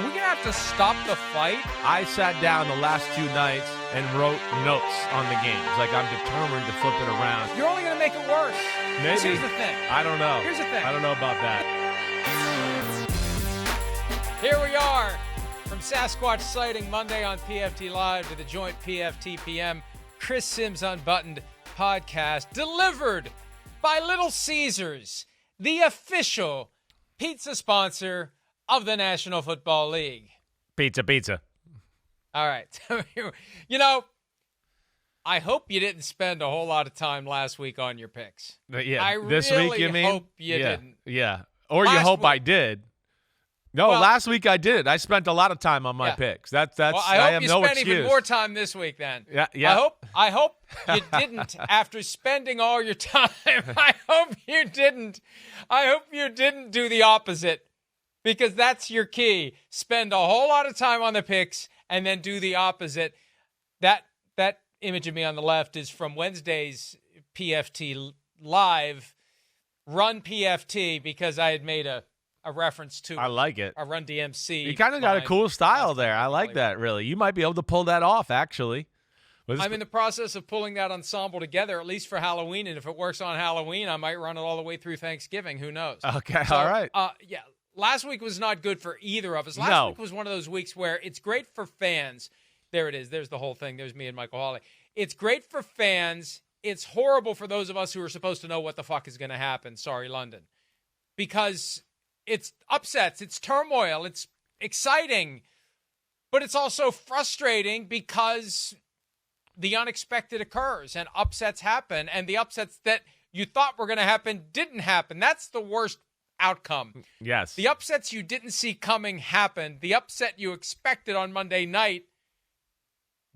Are we going to have to stop the fight? I sat down the last 2 nights and wrote notes on the games. Like, I'm determined to flip it around. You're only going to make it worse. Maybe. Here's the thing. I don't know. Here's the thing. I don't know about that. Here we are from Sasquatch Sighting Monday on PFT Live to the joint PFT PM Chris Simms Unbuttoned podcast, delivered by Little Caesars, the official pizza sponsor of the National Football League. Pizza. All right. You know, I hope you didn't spend a whole lot of time last week on your picks. Yeah, this week you mean? Hope you didn't. Yeah. Or Last you hope week, I did. No, well, last week I did. I spent a lot of time on my picks. That's. Well, I I hope have you no spent excuse. even more time this week then. Yeah. I hope you didn't after spending all your time. I hope you didn't. I hope you didn't do the opposite, because that's your key. Spend a whole lot of time on the picks and then do the opposite. That image of me on the left is from Wednesday's PFT Live Run PFT, because I had made a reference to I like it. a Run DMC. You kind of got a cool style there. I like that, really. You might be able to pull that off, actually. I'm in the process of pulling that ensemble together, at least for Halloween, and if it works on Halloween, I might run it all the way through Thanksgiving. Who knows? Okay, So, all right. Yeah, last week was not good for either of us. Last week was one of those weeks where it's great for fans. There it is. There's the whole thing. There's me and Michael Hawley. It's great for fans. It's horrible for those of us who are supposed to know what the fuck is going to happen. Sorry, London. Because it's upsets, it's turmoil, it's exciting, but it's also frustrating because the unexpected occurs and upsets happen, and the upsets that you thought were going to happen didn't happen. That's the worst outcome. Yes. The upsets you didn't see coming happened. The upset you expected on Monday night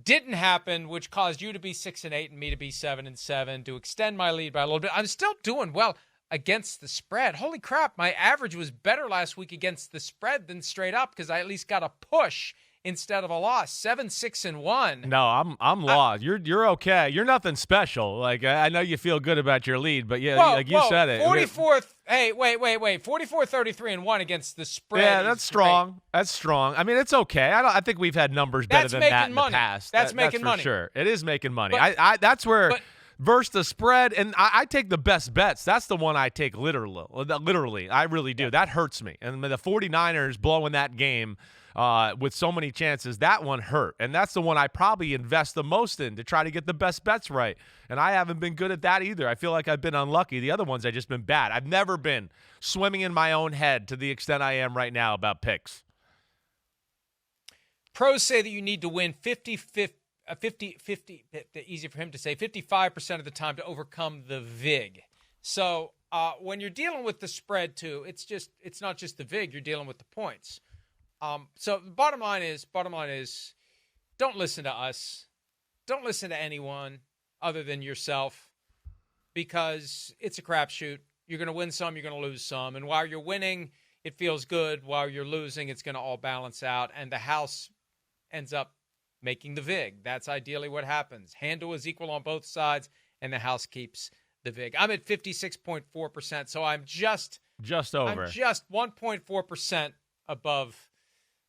didn't happen, which caused you to be 6-8 and me to be 7-7, to extend my lead by a little bit. I'm still doing well against the spread. Holy crap, my average was better last week against the spread than straight up, because I at least got a push instead of a loss. 7-6-1. No, I'm lost. You're okay. You're nothing special. Like, I know you feel good about your lead, but yeah, like you said it. 44th. Hey, wait. 44-33-1 against the spread. Yeah, that's strong. Great. That's strong. I mean, it's okay. I think we've had numbers better than that in the past. That's making for money. Sure. It is making money. But, that's where versus the spread, and I take the best bets. That's the one I take literally. I really do. That hurts me. And the 49ers blowing that game with so many chances, that one hurt. And that's the one I probably invest the most in to try to get the best bets right. And I haven't been good at that either. I feel like I've been unlucky. The other ones, I've just been bad. I've never been swimming in my own head to the extent I am right now about picks. Pros say that you need to win 50, easy for him to say, 55% of the time to overcome the VIG. So when you're dealing with the spread too, it's not just the VIG, you're dealing with the points. So the bottom line is, don't listen to us. Don't listen to anyone other than yourself, because it's a crapshoot. You're going to win some, you're going to lose some. And while you're winning, it feels good. While you're losing, it's going to all balance out. And the house ends up making the VIG. That's ideally what happens. Handle is equal on both sides, and the house keeps the VIG. I'm at 56.4%, so I'm just over. I'm just 1.4% above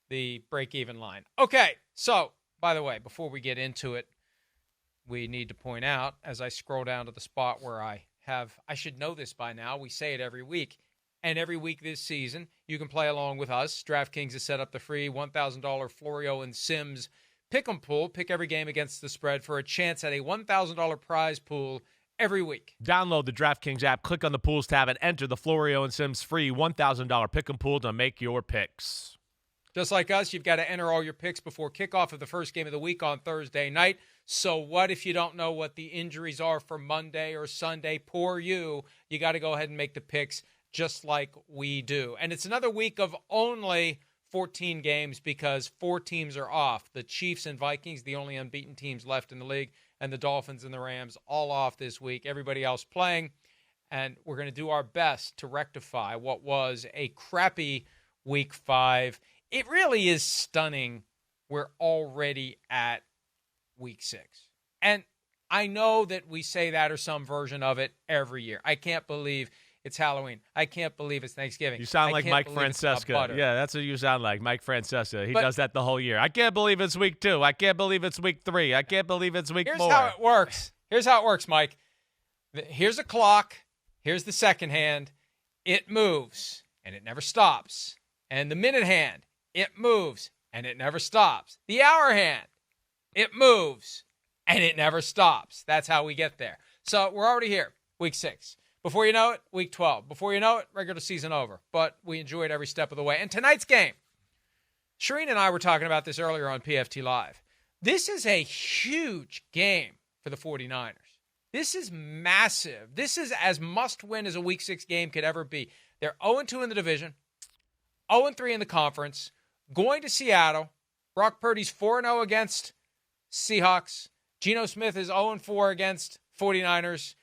the break-even line. Okay, so, by the way, before we get into it, we need to point out, as I scroll down to the spot where I should know this by now, we say it every week, and every week this season, you can play along with us. DraftKings has set up the free $1,000 Florio and Simms Pick'em pool. Pick every game against the spread for a chance at a $1,000 prize pool every week. Download the DraftKings app, click on the pools tab, and enter the Florio and Simms free $1,000 Pick'em pool to make your picks. Just like us, you've got to enter all your picks before kickoff of the first game of the week on Thursday night. So what if you don't know what the injuries are for Monday or Sunday? Poor you. You got to go ahead and make the picks just like we do. And it's another week of only 14 games because 4 teams are off. The Chiefs and Vikings, the only unbeaten teams left in the league, and the Dolphins and the Rams all off this week. Everybody else playing. And we're going to do our best to rectify what was a crappy Week 5. It really is stunning. We're already at Week 6. And I know that we say that or some version of it every year. I can't believe it's Halloween. I can't believe it's Thanksgiving. You sound I like can't Mike believe it's about Francesca. butter. Yeah, that's what you sound like, Mike Francesca. He does that the whole year. I can't believe it's week 2. I can't believe it's week 3. I can't believe it's week 4. Here's how it works. Here's how it works, Mike. Here's a clock. Here's the second hand. It moves, and it never stops. And the minute hand, it moves, and it never stops. The hour hand, it moves, and it never stops. That's how we get there. So we're already here, week 6. Before you know it, week 12. Before you know it, regular season over. But we enjoyed every step of the way. And tonight's game, Shireen and I were talking about this earlier on PFT Live. This is a huge game for the 49ers. This is massive. This is as must-win as a week 6 game could ever be. They're 0-2 in the division, 0-3 in the conference, going to Seattle. Brock Purdy's 4-0 against Seahawks. Geno Smith is 0-4 against 49ers.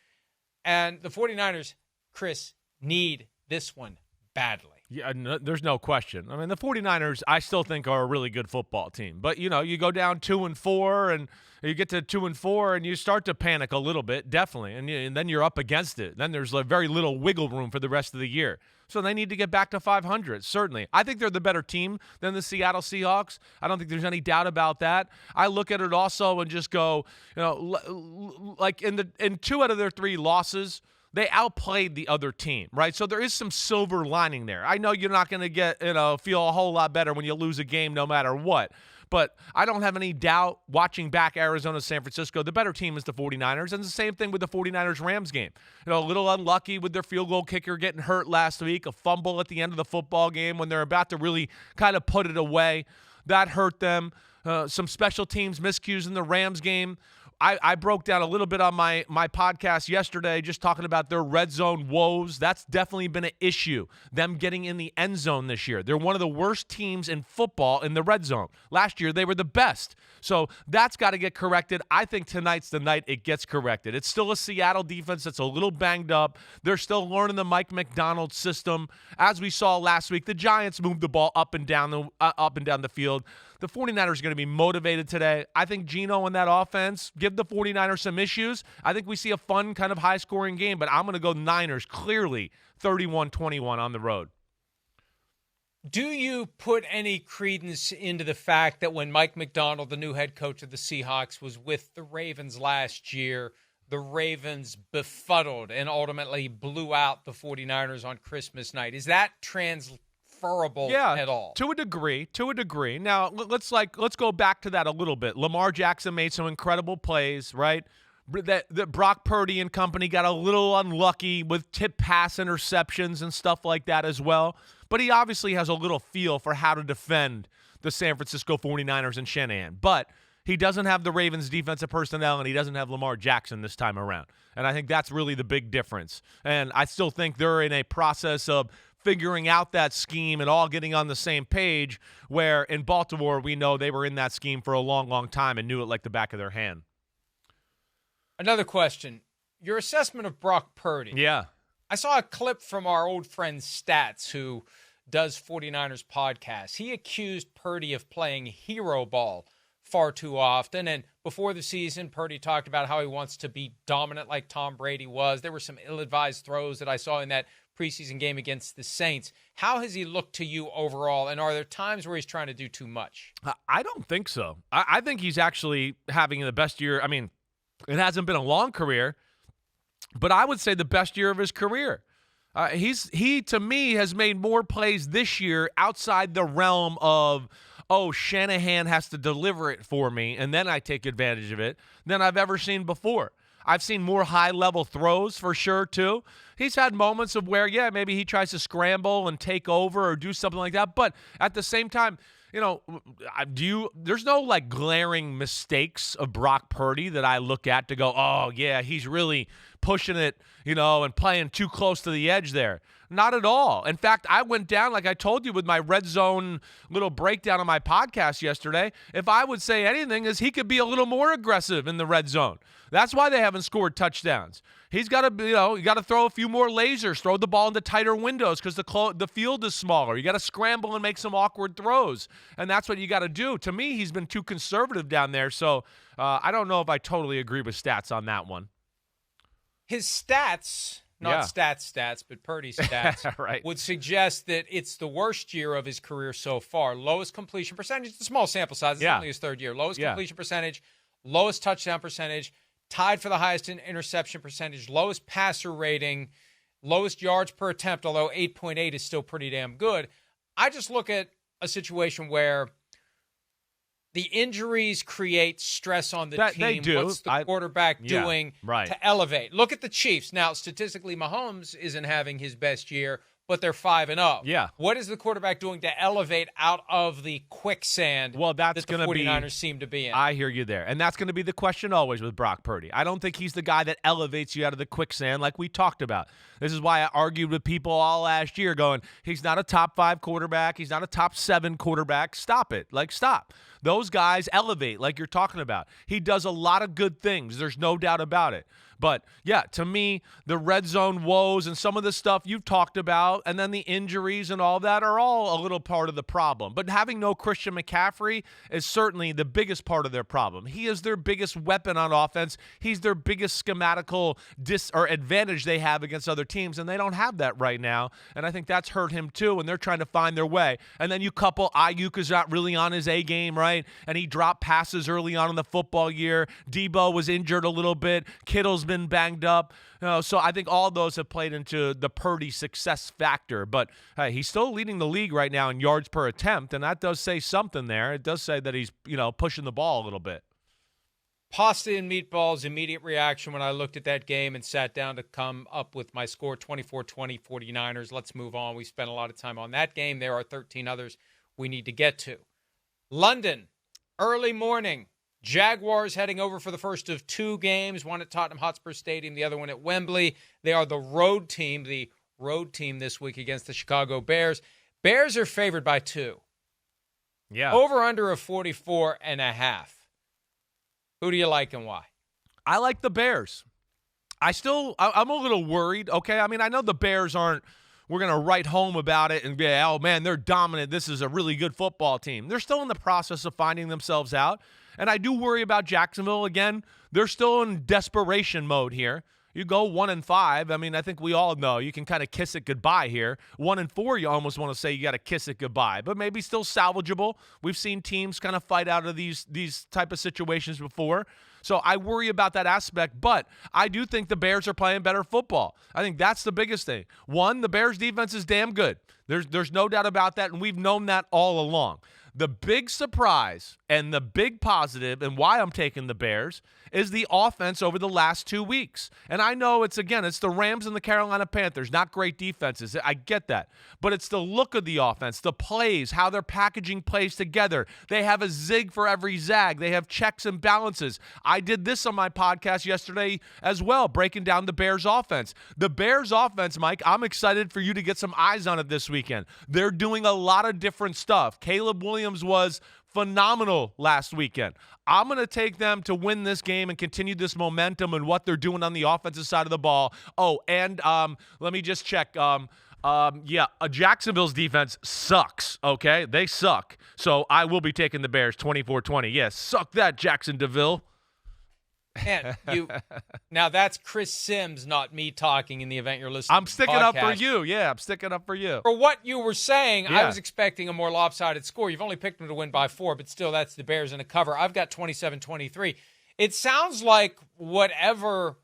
And the 49ers, Chris, need this one badly. Yeah, no, there's no question. I mean, the 49ers, I still think, are a really good football team. But, you go down 2-4 and you get to 2-4 and you start to panic a little bit, definitely. And then you're up against it. Then there's very little wiggle room for the rest of the year. So they need to get back to 500, certainly. I think they're the better team than the Seattle Seahawks. I don't think there's any doubt about that. I look at it also and just go, like in 2 out of their 3 losses, they outplayed the other team, right? So there is some silver lining there. I know you're not going to feel a whole lot better when you lose a game no matter what. But I don't have any doubt watching back Arizona, San Francisco, the better team is the 49ers. And the same thing with the 49ers-Rams game. A little unlucky with their field goal kicker getting hurt last week, a fumble at the end of the football game when they're about to really kind of put it away. That hurt them. Some special teams miscues in the Rams game. I broke down a little bit on my podcast yesterday just talking about their red zone woes. That's definitely been an issue, them getting in the end zone this year. They're one of the worst teams in football in the red zone. Last year, they were the best. So that's got to get corrected. I think tonight's the night it gets corrected. It's still a Seattle defense that's a little banged up. They're still learning the Mike McDonald system. As we saw last week, the Giants moved the ball up and down the field. The 49ers are going to be motivated today. I think Geno and that offense give the 49ers some issues. I think we see a fun kind of high-scoring game, but I'm going to go Niners clearly 31-21 on the road. Do you put any credence into the fact that when Mike McDonald, the new head coach of the Seahawks, was with the Ravens last year, the Ravens befuddled and ultimately blew out the 49ers on Christmas night? Is that at all? To a degree. Now, let's go back to that a little bit. Lamar Jackson made some incredible plays, right? That Brock Purdy and company got a little unlucky with tip pass interceptions and stuff like that as well. But he obviously has a little feel for how to defend the San Francisco 49ers and Shanahan. But he doesn't have the Ravens' defensive personnel, and he doesn't have Lamar Jackson this time around. And I think that's really the big difference. And I still think they're in a process of figuring out that scheme and all getting on the same page, where in Baltimore we know they were in that scheme for a long, long time and knew it like the back of their hand. Another question. Your assessment of Brock Purdy. Yeah. I saw a clip from our old friend Stats, who does 49ers podcasts. He accused Purdy of playing hero ball far too often. And before the season, Purdy talked about how he wants to be dominant like Tom Brady was. There were some ill-advised throws that I saw in that preseason game against the Saints. How has he looked to you overall, and are there times where he's trying to do too much? I don't think so. I think he's actually having the best year. I mean, it hasn't been a long career, but I would say the best year of his career. He to me, has made more plays this year outside the realm of, Shanahan has to deliver it for me, and then I take advantage of it, than I've ever seen before. I've seen more high-level throws for sure, too. He's had moments of where, maybe he tries to scramble and take over or do something like that. But at the same time, there's no glaring mistakes of Brock Purdy that I look at to go, he's really pushing it, and playing too close to the edge there. Not at all. In fact, I went down, like I told you, with my red zone little breakdown on my podcast yesterday. If I would say anything, is he could be a little more aggressive in the red zone. That's why they haven't scored touchdowns. He's got to, you got to throw a few more lasers, throw the ball into tighter windows because the field is smaller. You got to scramble and make some awkward throws, and that's what you got to do. To me, he's been too conservative down there, so I don't know if I totally agree with Stats on that one. His stats, not stats, but Purdy stats, right, would suggest that it's the worst year of his career so far. Lowest completion percentage. It's a small sample size. It's only his third year. Lowest completion percentage, lowest touchdown percentage, tied for the highest in interception percentage, lowest passer rating, lowest yards per attempt, although 8.8 is still pretty damn good. I just look at a situation where the injuries create stress on the team. They do. What's the quarterback doing to elevate? Look at the Chiefs. Now, statistically, Mahomes isn't having his best year, but they're 5-0. Yeah. What is the quarterback doing to elevate out of the quicksand that the 49ers seem to be in? I hear you there. And that's going to be the question always with Brock Purdy. I don't think he's the guy that elevates you out of the quicksand like we talked about. This is why I argued with people all last year going, he's not a top 5 quarterback. He's not a top 7 quarterback. Stop it. Stop. Those guys elevate like you're talking about. He does a lot of good things. There's no doubt about it. But, yeah, to me, the red zone woes and some of the stuff you've talked about and then the injuries and all that are all a little part of the problem. But having no Christian McCaffrey is certainly the biggest part of their problem. He is their biggest weapon on offense. He's their biggest schematical advantage they have against other teams, and they don't have that right now. And I think that's hurt him too, and they're trying to find their way. And then you couple Ayuk is not really on his A game, right? And he dropped passes early on in the football year. Debo was injured a little bit. Kittle's been banged up. So I think all those have played into the Purdy success factor. But he's still leading the league right now in yards per attempt, and that does say something there. It does say that he's, pushing the ball a little bit. Pasta and meatballs, immediate reaction when I looked at that game and sat down to come up with my score, 24-20 49ers. Let's move on. We spent a lot of time on that game. There are 13 others we need to get to. London, early morning. Jaguars heading over for the first of 2 games, one at Tottenham Hotspur Stadium, the other one at Wembley. They are the road team this week against the Chicago Bears. Bears are favored by 2. Yeah. Over under of 44.5. Who do you like and why? I like the Bears. I'm a little worried, okay? I mean, I know the Bears aren't, we're going to write home about it and be, oh, man, they're dominant. This is a really good football team. They're still in the process of finding themselves out. And I do worry about Jacksonville. Again, they're still in desperation mode here. You go 1-5. I mean, I think we all know you can kind of kiss it goodbye here. 1-4, you almost want to say you got to kiss it goodbye, but maybe still salvageable. We've seen teams kind of fight out of these type of situations before. So I worry about that aspect, but I do think the Bears are playing better football. I think that's the biggest thing. One, the Bears defense is damn good. There's no doubt about that, and we've known that all along. The big surprise and the big positive and why I'm taking the Bears is the offense over the last 2 weeks. And I know it's the Rams and the Carolina Panthers, not great defenses. I get that. But it's the look of the offense, the plays, how they're packaging plays together. They have a zig for every zag. They have checks and balances. I did this on my podcast yesterday as well, breaking down the Bears offense. The Bears offense, Mike, I'm excited for you to get some eyes on it this weekend. They're doing a lot of different stuff. Caleb Williams was phenomenal last weekend. I'm going to take them to win this game and continue this momentum and what they're doing on the offensive side of the ball. Oh, and let me just check. Jacksonville's defense sucks, okay? They suck. So I will be taking the Bears 24-20. Yes, suck that, Jacksonville. Man, now that's Chris Simms, not me talking in the event you're listening. I'm sticking up for you. Yeah, I'm sticking up for you. For what you were saying, I was expecting a more lopsided score. You've only picked them to win by 4, but still that's the Bears in a cover. I've got 27-23. It sounds like whatever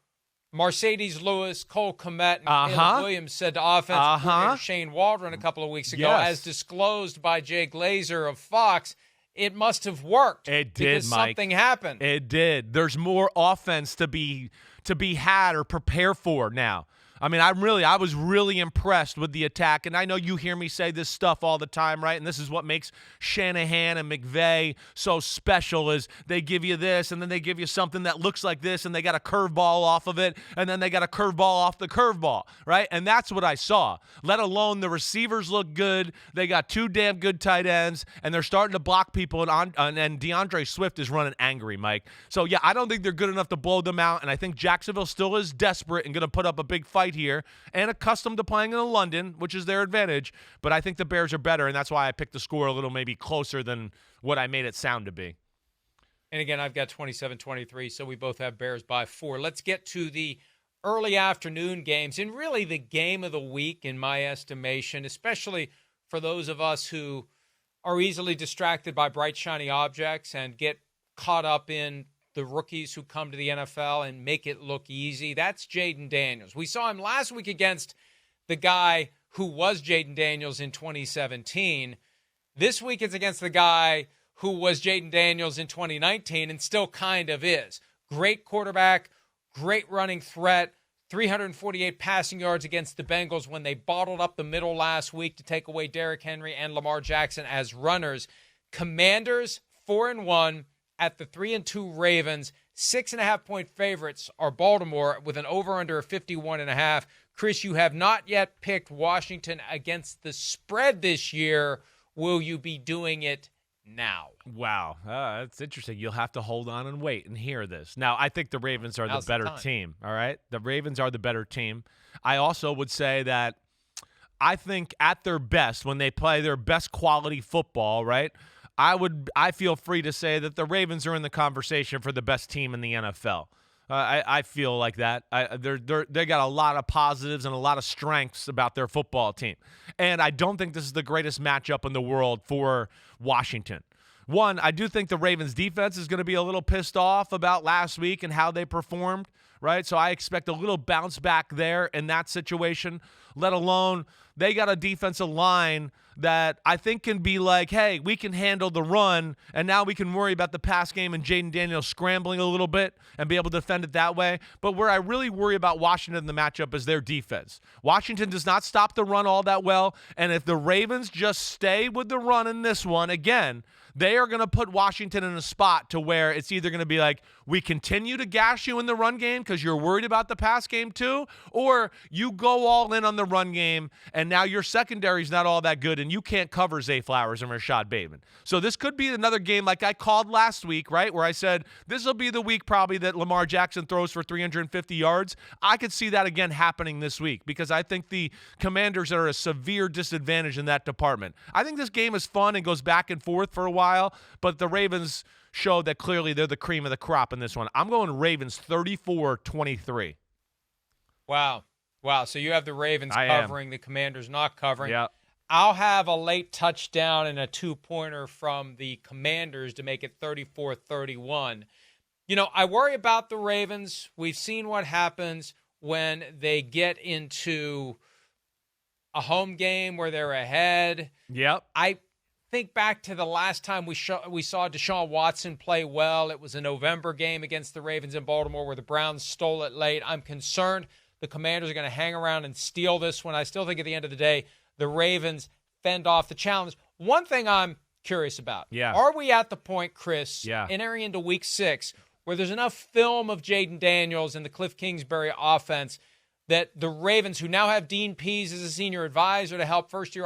Mercedes Lewis, Cole Kmet, and Caleb Williams said to offensive coordinator Shane Waldron a couple of weeks ago, as disclosed by Jay Glazer of Fox. It must have worked. It did, because Mike. Something happened. It did. There's more offense to be had or prepare for now. I mean, I was really impressed with the attack, and I know you hear me say this stuff all the time, right? And this is what makes Shanahan and McVay so special is they give you this, and then they give you something that looks like this, and they got a curveball off of it, and then they got a curveball off the curveball, right? And that's what I saw, let alone the receivers look good. They got 2 damn good tight ends, and they're starting to block people, and DeAndre Swift is running angry, Mike. So, yeah, I don't think they're good enough to blow them out, and I think Jacksonville still is desperate and going to put up a big fight here and accustomed to playing in London, which is their advantage. But I think the Bears are better, and that's why I picked the score a little maybe closer than what I made it sound to be. And again, I've got 27-23, so we both have Bears by 4. Let's get to the early afternoon games and really the game of the week in my estimation, especially for those of us who are easily distracted by bright, shiny objects and get caught up in the rookies who come to the NFL and make it look easy. That's Jaden Daniels. We saw him last week against the guy who was Jaden Daniels in 2017. This week it's against the guy who was Jaden Daniels in 2019 and still kind of is. Great quarterback, great running threat, 348 passing yards against the Bengals when they bottled up the middle last week to take away Derrick Henry and Lamar Jackson as runners. Commanders 4-1 at the 3-2 Ravens. 6.5-point favorites are Baltimore with an over-under of 51.5. Chris, you have not yet picked Washington against the spread this year. Will you be doing it now? Wow, that's interesting. You'll have to hold on and wait and hear this. Now, I think the Ravens are the better team, all right? The Ravens are the better team. I also would say that I think at their best, when they play their best quality football, right, I feel free to say that the Ravens are in the conversation for the best team in the NFL. I feel like that. They got a lot of positives and a lot of strengths about their football team. And I don't think this is the greatest matchup in the world for Washington. One, I do think the Ravens defense is going to be a little pissed off about last week and how they performed, right? So I expect a little bounce back there in that situation, let alone they got a defensive line that I think can be like, hey, we can handle the run, and now we can worry about the pass game and Jaden Daniels scrambling a little bit and be able to defend it that way. But where I really worry about Washington in the matchup is their defense. Washington does not stop the run all that well, and if the Ravens just stay with the run in this one, again, they are going to put Washington in a spot to where it's either going to be like, we continue to gash you in the run game because you're worried about the pass game too, or you go all in on the run game, and now your secondary is not all that good, and you can't cover Zay Flowers and Rashad Bateman. So this could be another game like I called last week, right, where I said this will be the week probably that Lamar Jackson throws for 350 yards. I could see that again happening this week because I think the Commanders are a severe disadvantage in that department. I think this game is fun and goes back and forth for a while, but the Ravens show that clearly they're the cream of the crop in this one. I'm going Ravens 34-23. Wow. So you have the Ravens covering, the Commanders not covering. Yeah. I'll have a late touchdown and a two-pointer from the Commanders to make it 34-31. You know, I worry about the Ravens. We've seen what happens when they get into a home game where they're ahead. Yep. I think back to the last time we saw Deshaun Watson play well. It was a November game against the Ravens in Baltimore where the Browns stole it late. I'm concerned the Commanders are going to hang around and steal this one. I still think at the end of the day, the Ravens fend off the challenge. One thing I'm curious about. Yeah. Are we at the point, Chris, entering into week 6, where there's enough film of Jaden Daniels and the Cliff Kingsbury offense that the Ravens, who now have Dean Pease as a senior advisor to help first-year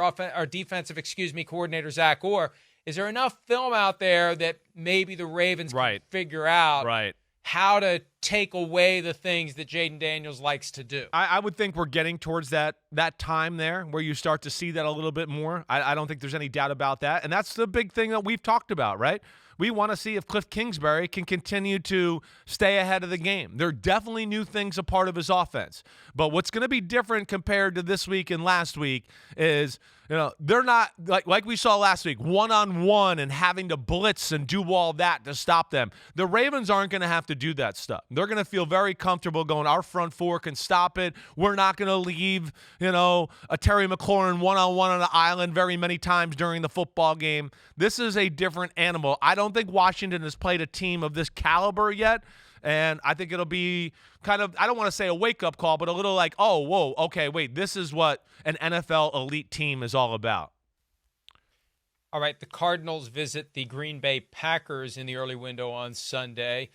defensive coordinator Zach Orr, is there enough film out there that maybe the Ravens can figure out how to take away the things that Jaden Daniels likes to do? I would think we're getting towards that time there where you start to see that a little bit more. I don't think there's any doubt about that. And that's the big thing that we've talked about, right? We want to see if Cliff Kingsbury can continue to stay ahead of the game. There are definitely new things a part of his offense. But what's going to be different compared to this week and last week is, you know, they're not, like we saw last week, one-on-one and having to blitz and do all that to stop them. The Ravens aren't going to have to do that stuff. They're going to feel very comfortable going, our front four can stop it. We're not going to leave, you know, a Terry McLaurin one-on-one on an island very many times during the football game. This is a different animal. I don't think Washington has played a team of this caliber yet. And I think it'll be kind of, I don't want to say a wake-up call, but a little like, oh, whoa, okay, wait, this is what an NFL elite team is all about. All right, the Cardinals visit the Green Bay Packers in the early window on Sunday.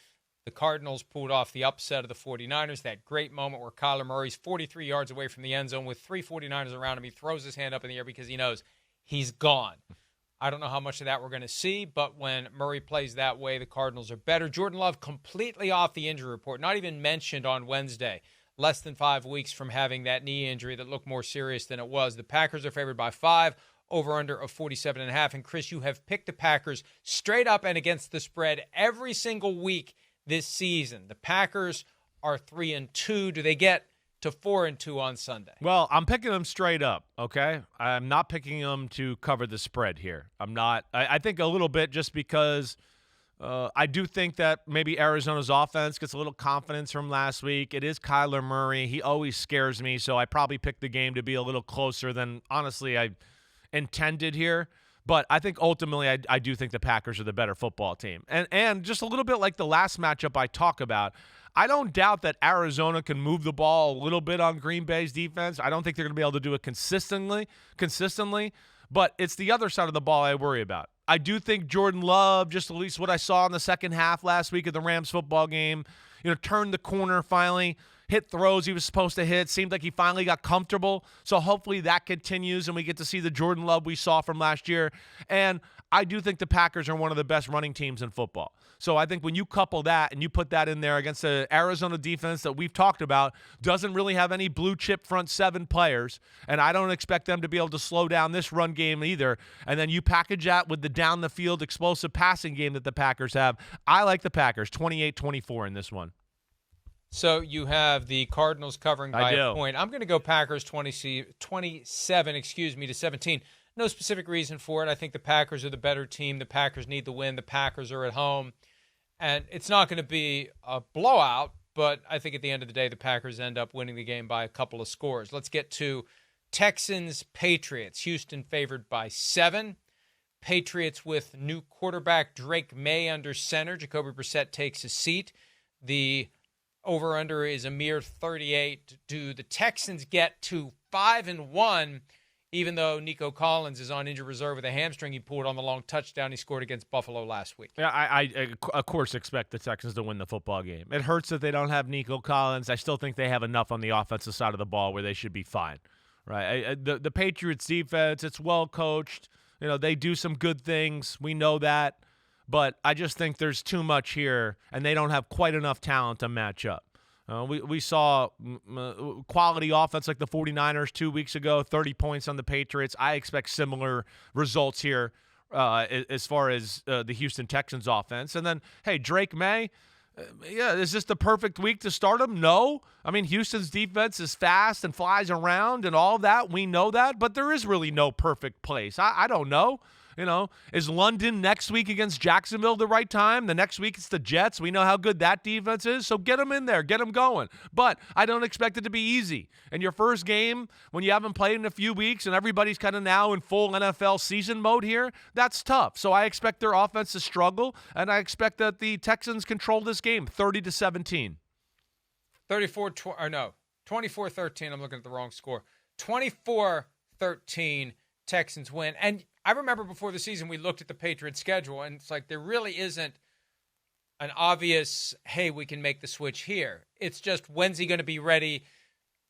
The Cardinals pulled off the upset of the 49ers, that great moment where Kyler Murray's 43 yards away from the end zone with 3 49ers around him. He throws his hand up in the air because he knows he's gone. I don't know how much of that we're going to see, but when Murray plays that way, the Cardinals are better. Jordan Love completely off the injury report, not even mentioned on Wednesday, less than 5 weeks from having that knee injury that looked more serious than it was. The Packers are favored by 5, over-under of 47.5. And, Chris, you have picked the Packers straight up and against the spread every single week this season. The Packers are 3-2. Do they get to 4-2 on Sunday? Well, I'm picking them straight up, okay? I'm not picking them to cover the spread here. I'm not. I think a little bit just because I do think that maybe Arizona's offense gets a little confidence from last week. It is Kyler Murray. He always scares me, so I probably picked the game to be a little closer than, honestly, I intended here. But I think ultimately I do think the Packers are the better football team. And just a little bit like the last matchup I talk about, I don't doubt that Arizona can move the ball a little bit on Green Bay's defense. I don't think they're going to be able to do it consistently, but it's the other side of the ball I worry about. I do think Jordan Love, just at least what I saw in the second half last week of the Rams football game, turned the corner finally, hit throws he was supposed to hit. Seemed like he finally got comfortable. So hopefully that continues and we get to see the Jordan Love we saw from last year. And I do think the Packers are one of the best running teams in football. So I think when you couple that and you put that in there against the Arizona defense that we've talked about, doesn't really have any blue chip front seven players, and I don't expect them to be able to slow down this run game either. And then you package that with the down the field explosive passing game that the Packers have. I like the Packers 28-24 in this one. So you have the Cardinals covering by a point. I'm going to go Packers 27 to 17. No specific reason for it. I think the Packers are the better team. The Packers need the win. The Packers are at home. And it's not going to be a blowout, but I think at the end of the day, the Packers end up winning the game by a couple of scores. Let's get to Texans-Patriots. Houston favored by 7. Patriots with new quarterback Drake May under center. Jacoby Brissett takes his seat. The over-under is a mere 38. Do the Texans get to 5-1, even though Nico Collins is on injured reserve with a hamstring he pulled on the long touchdown he scored against Buffalo last week? Yeah, I of course expect the Texans to win the football game. It hurts that they don't have Nico Collins. I still think they have enough on the offensive side of the ball where they should be fine. Right? The Patriots defense, it's well coached. They do some good things. We know that. But I just think there's too much here, and they don't have quite enough talent to match up. We saw quality offense like the 49ers 2 weeks ago, 30 points on the Patriots. I expect similar results here as far as the Houston Texans offense. And then, hey, Drake May, is this the perfect week to start him? No. I mean, Houston's defense is fast and flies around and all that. We know that, but there is really no perfect place. I don't know. Is London next week against Jacksonville the right time? The next week it's the Jets. We know how good that defense is, so get them in there. Get them going. But I don't expect it to be easy. And your first game, when you haven't played in a few weeks and everybody's kind of now in full NFL season mode here, that's tough. So I expect their offense to struggle, and I expect that the Texans control this game 30-17. 24-13. I'm looking at the wrong score. 24-13 Texans win. And I remember before the season we looked at the Patriots schedule, and it's like there really isn't an obvious, hey, we can make the switch here. It's just, when's he going to be ready?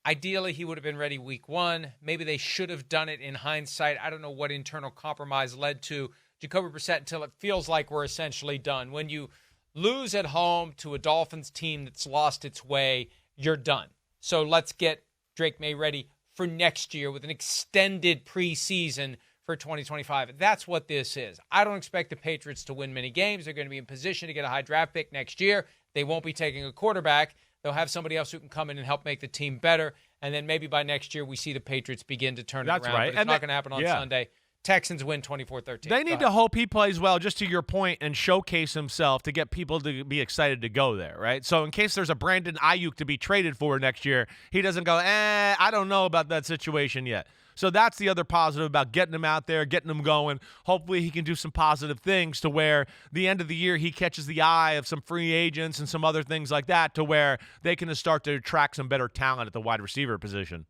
Ideally, he would have been ready week 1. Maybe they should have done it in hindsight. I don't know what internal compromise led to Jacoby Brissett until it feels like we're essentially done. When you lose at home to a Dolphins team that's lost its way, you're done. So let's get Drake May ready for next year with an extended preseason for 2025. That's what this is. I don't expect the Patriots to win many games. They're going to be in position to get a high draft pick next year. They won't be taking a quarterback. They'll have somebody else who can come in and help make the team better. And then maybe by next year we see the Patriots begin to turn it around. Right. But it's not going to happen on Sunday. Texans win 24-13. They need to hope he plays well, just to your point, and showcase himself to get people to be excited to go there, right? So in case there's a Brandon Ayuk to be traded for next year, he doesn't go, I don't know about that situation yet. So that's the other positive about getting him out there, getting him going. Hopefully he can do some positive things to where the end of the year he catches the eye of some free agents and some other things like that to where they can start to attract some better talent at the wide receiver position.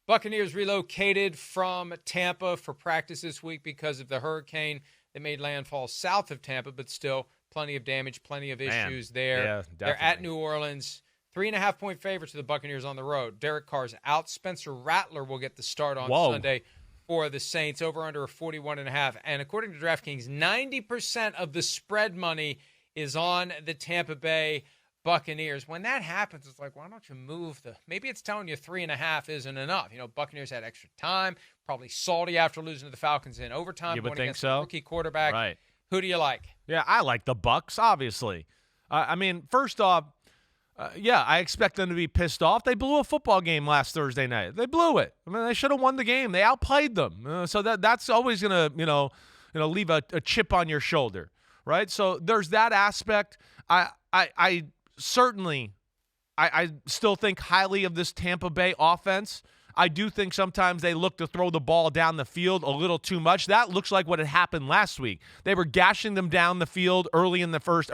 Buccaneers relocated from Tampa for practice this week because of the hurricane that made landfall south of Tampa, but still plenty of damage, plenty of issues there. Yeah, they're at New Orleans. 3.5-point favorites to the Buccaneers on the road. Derek Carr's out. Spencer Rattler will get the start on Sunday for the Saints, over under 41.5. And according to DraftKings, 90% of the spread money is on the Tampa Bay Buccaneers. When that happens, it's like, why don't you move maybe it's telling you 3.5 isn't enough. Buccaneers had extra time, probably salty after losing to the Falcons in overtime. You would going think against so. A rookie quarterback. Right. Who do you like? Yeah, I like the Bucs, obviously. First off, Yeah, I expect them to be pissed off. They blew a football game last Thursday night. They blew it. I mean, they should have won the game. They outplayed them. So that's always gonna, leave a chip on your shoulder, right? So there's that aspect. I certainly still think highly of this Tampa Bay offense. I do think sometimes they look to throw the ball down the field a little too much. That looks like what had happened last week. They were gashing them down the field early in the first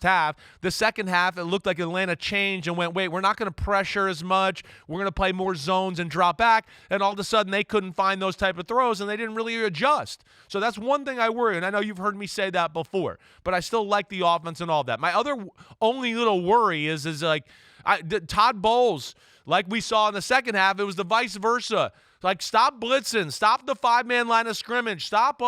half. The second half, it looked like Atlanta changed and went, wait, we're not going to pressure as much. We're going to play more zones and drop back. And all of a sudden, they couldn't find those type of throws, and they didn't really adjust. So that's one thing I worry, and I know you've heard me say that before, but I still like the offense and all that. My other only little worry is Todd Bowles. Like we saw in the second half, it was the vice versa. Like, stop blitzing. Stop the 5-man line of scrimmage. Stop,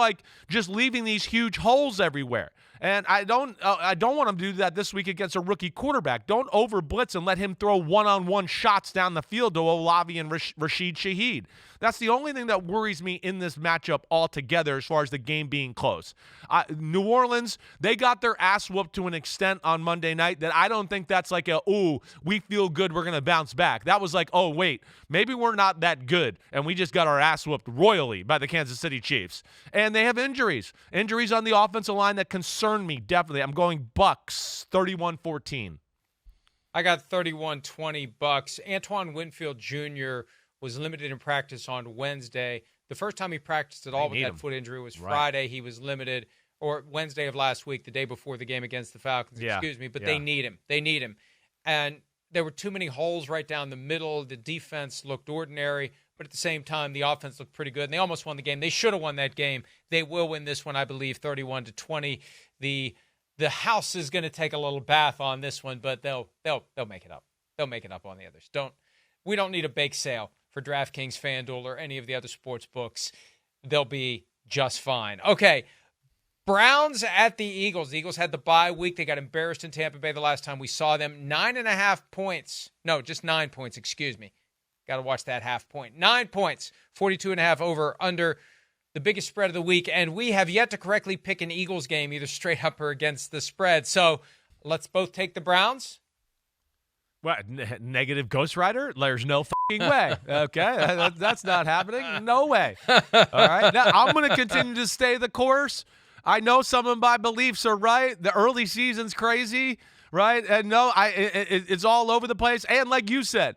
just leaving these huge holes everywhere. And I don't want him to do that this week against a rookie quarterback. Don't over-blitz and let him throw one-on-one shots down the field to Olavi and Rashid Shaheed. That's the only thing that worries me in this matchup altogether as far as the game being close. New Orleans, they got their ass whooped to an extent on Monday night that I don't think that's like we feel good, we're going to bounce back. That was like, oh, wait, maybe we're not that good, and we just got our ass whooped royally by the Kansas City Chiefs. And they have injuries on the offensive line that concern me, definitely. I'm going Bucks, 31-14. I got 31-20 Bucks. Antoine Winfield Jr. was limited in practice on Wednesday. The first time he practiced at all with that foot injury was Friday. Right. He was limited, or Wednesday of last week, the day before the game against the Falcons, but they need him. They need him. And there were too many holes right down the middle. The defense looked ordinary, but at the same time, the offense looked pretty good. And they almost won the game. They should have won that game. They will win this one, I believe, 31-20. The house is going to take a little bath on this one, but they'll make it up. They'll make it up on the others. We don't need a bake sale for DraftKings, FanDuel, or any of the other sports books. They'll be just fine. Okay, Browns at the Eagles. The Eagles had the bye week. They got embarrassed in Tampa Bay the last time we saw them. 9.5 points. No, just 9 points, excuse me. Got to watch that half point. 9 points, 42.5 over, under, the biggest spread of the week. And we have yet to correctly pick an Eagles game, either straight up or against the spread. So let's both take the Browns. What, negative Ghost Rider? There's no fucking way. Okay, that's not happening. No way. All right, now I'm going to continue to stay the course. I know some of my beliefs are right. The early season's crazy, right? And no, it's all over the place. And like you said,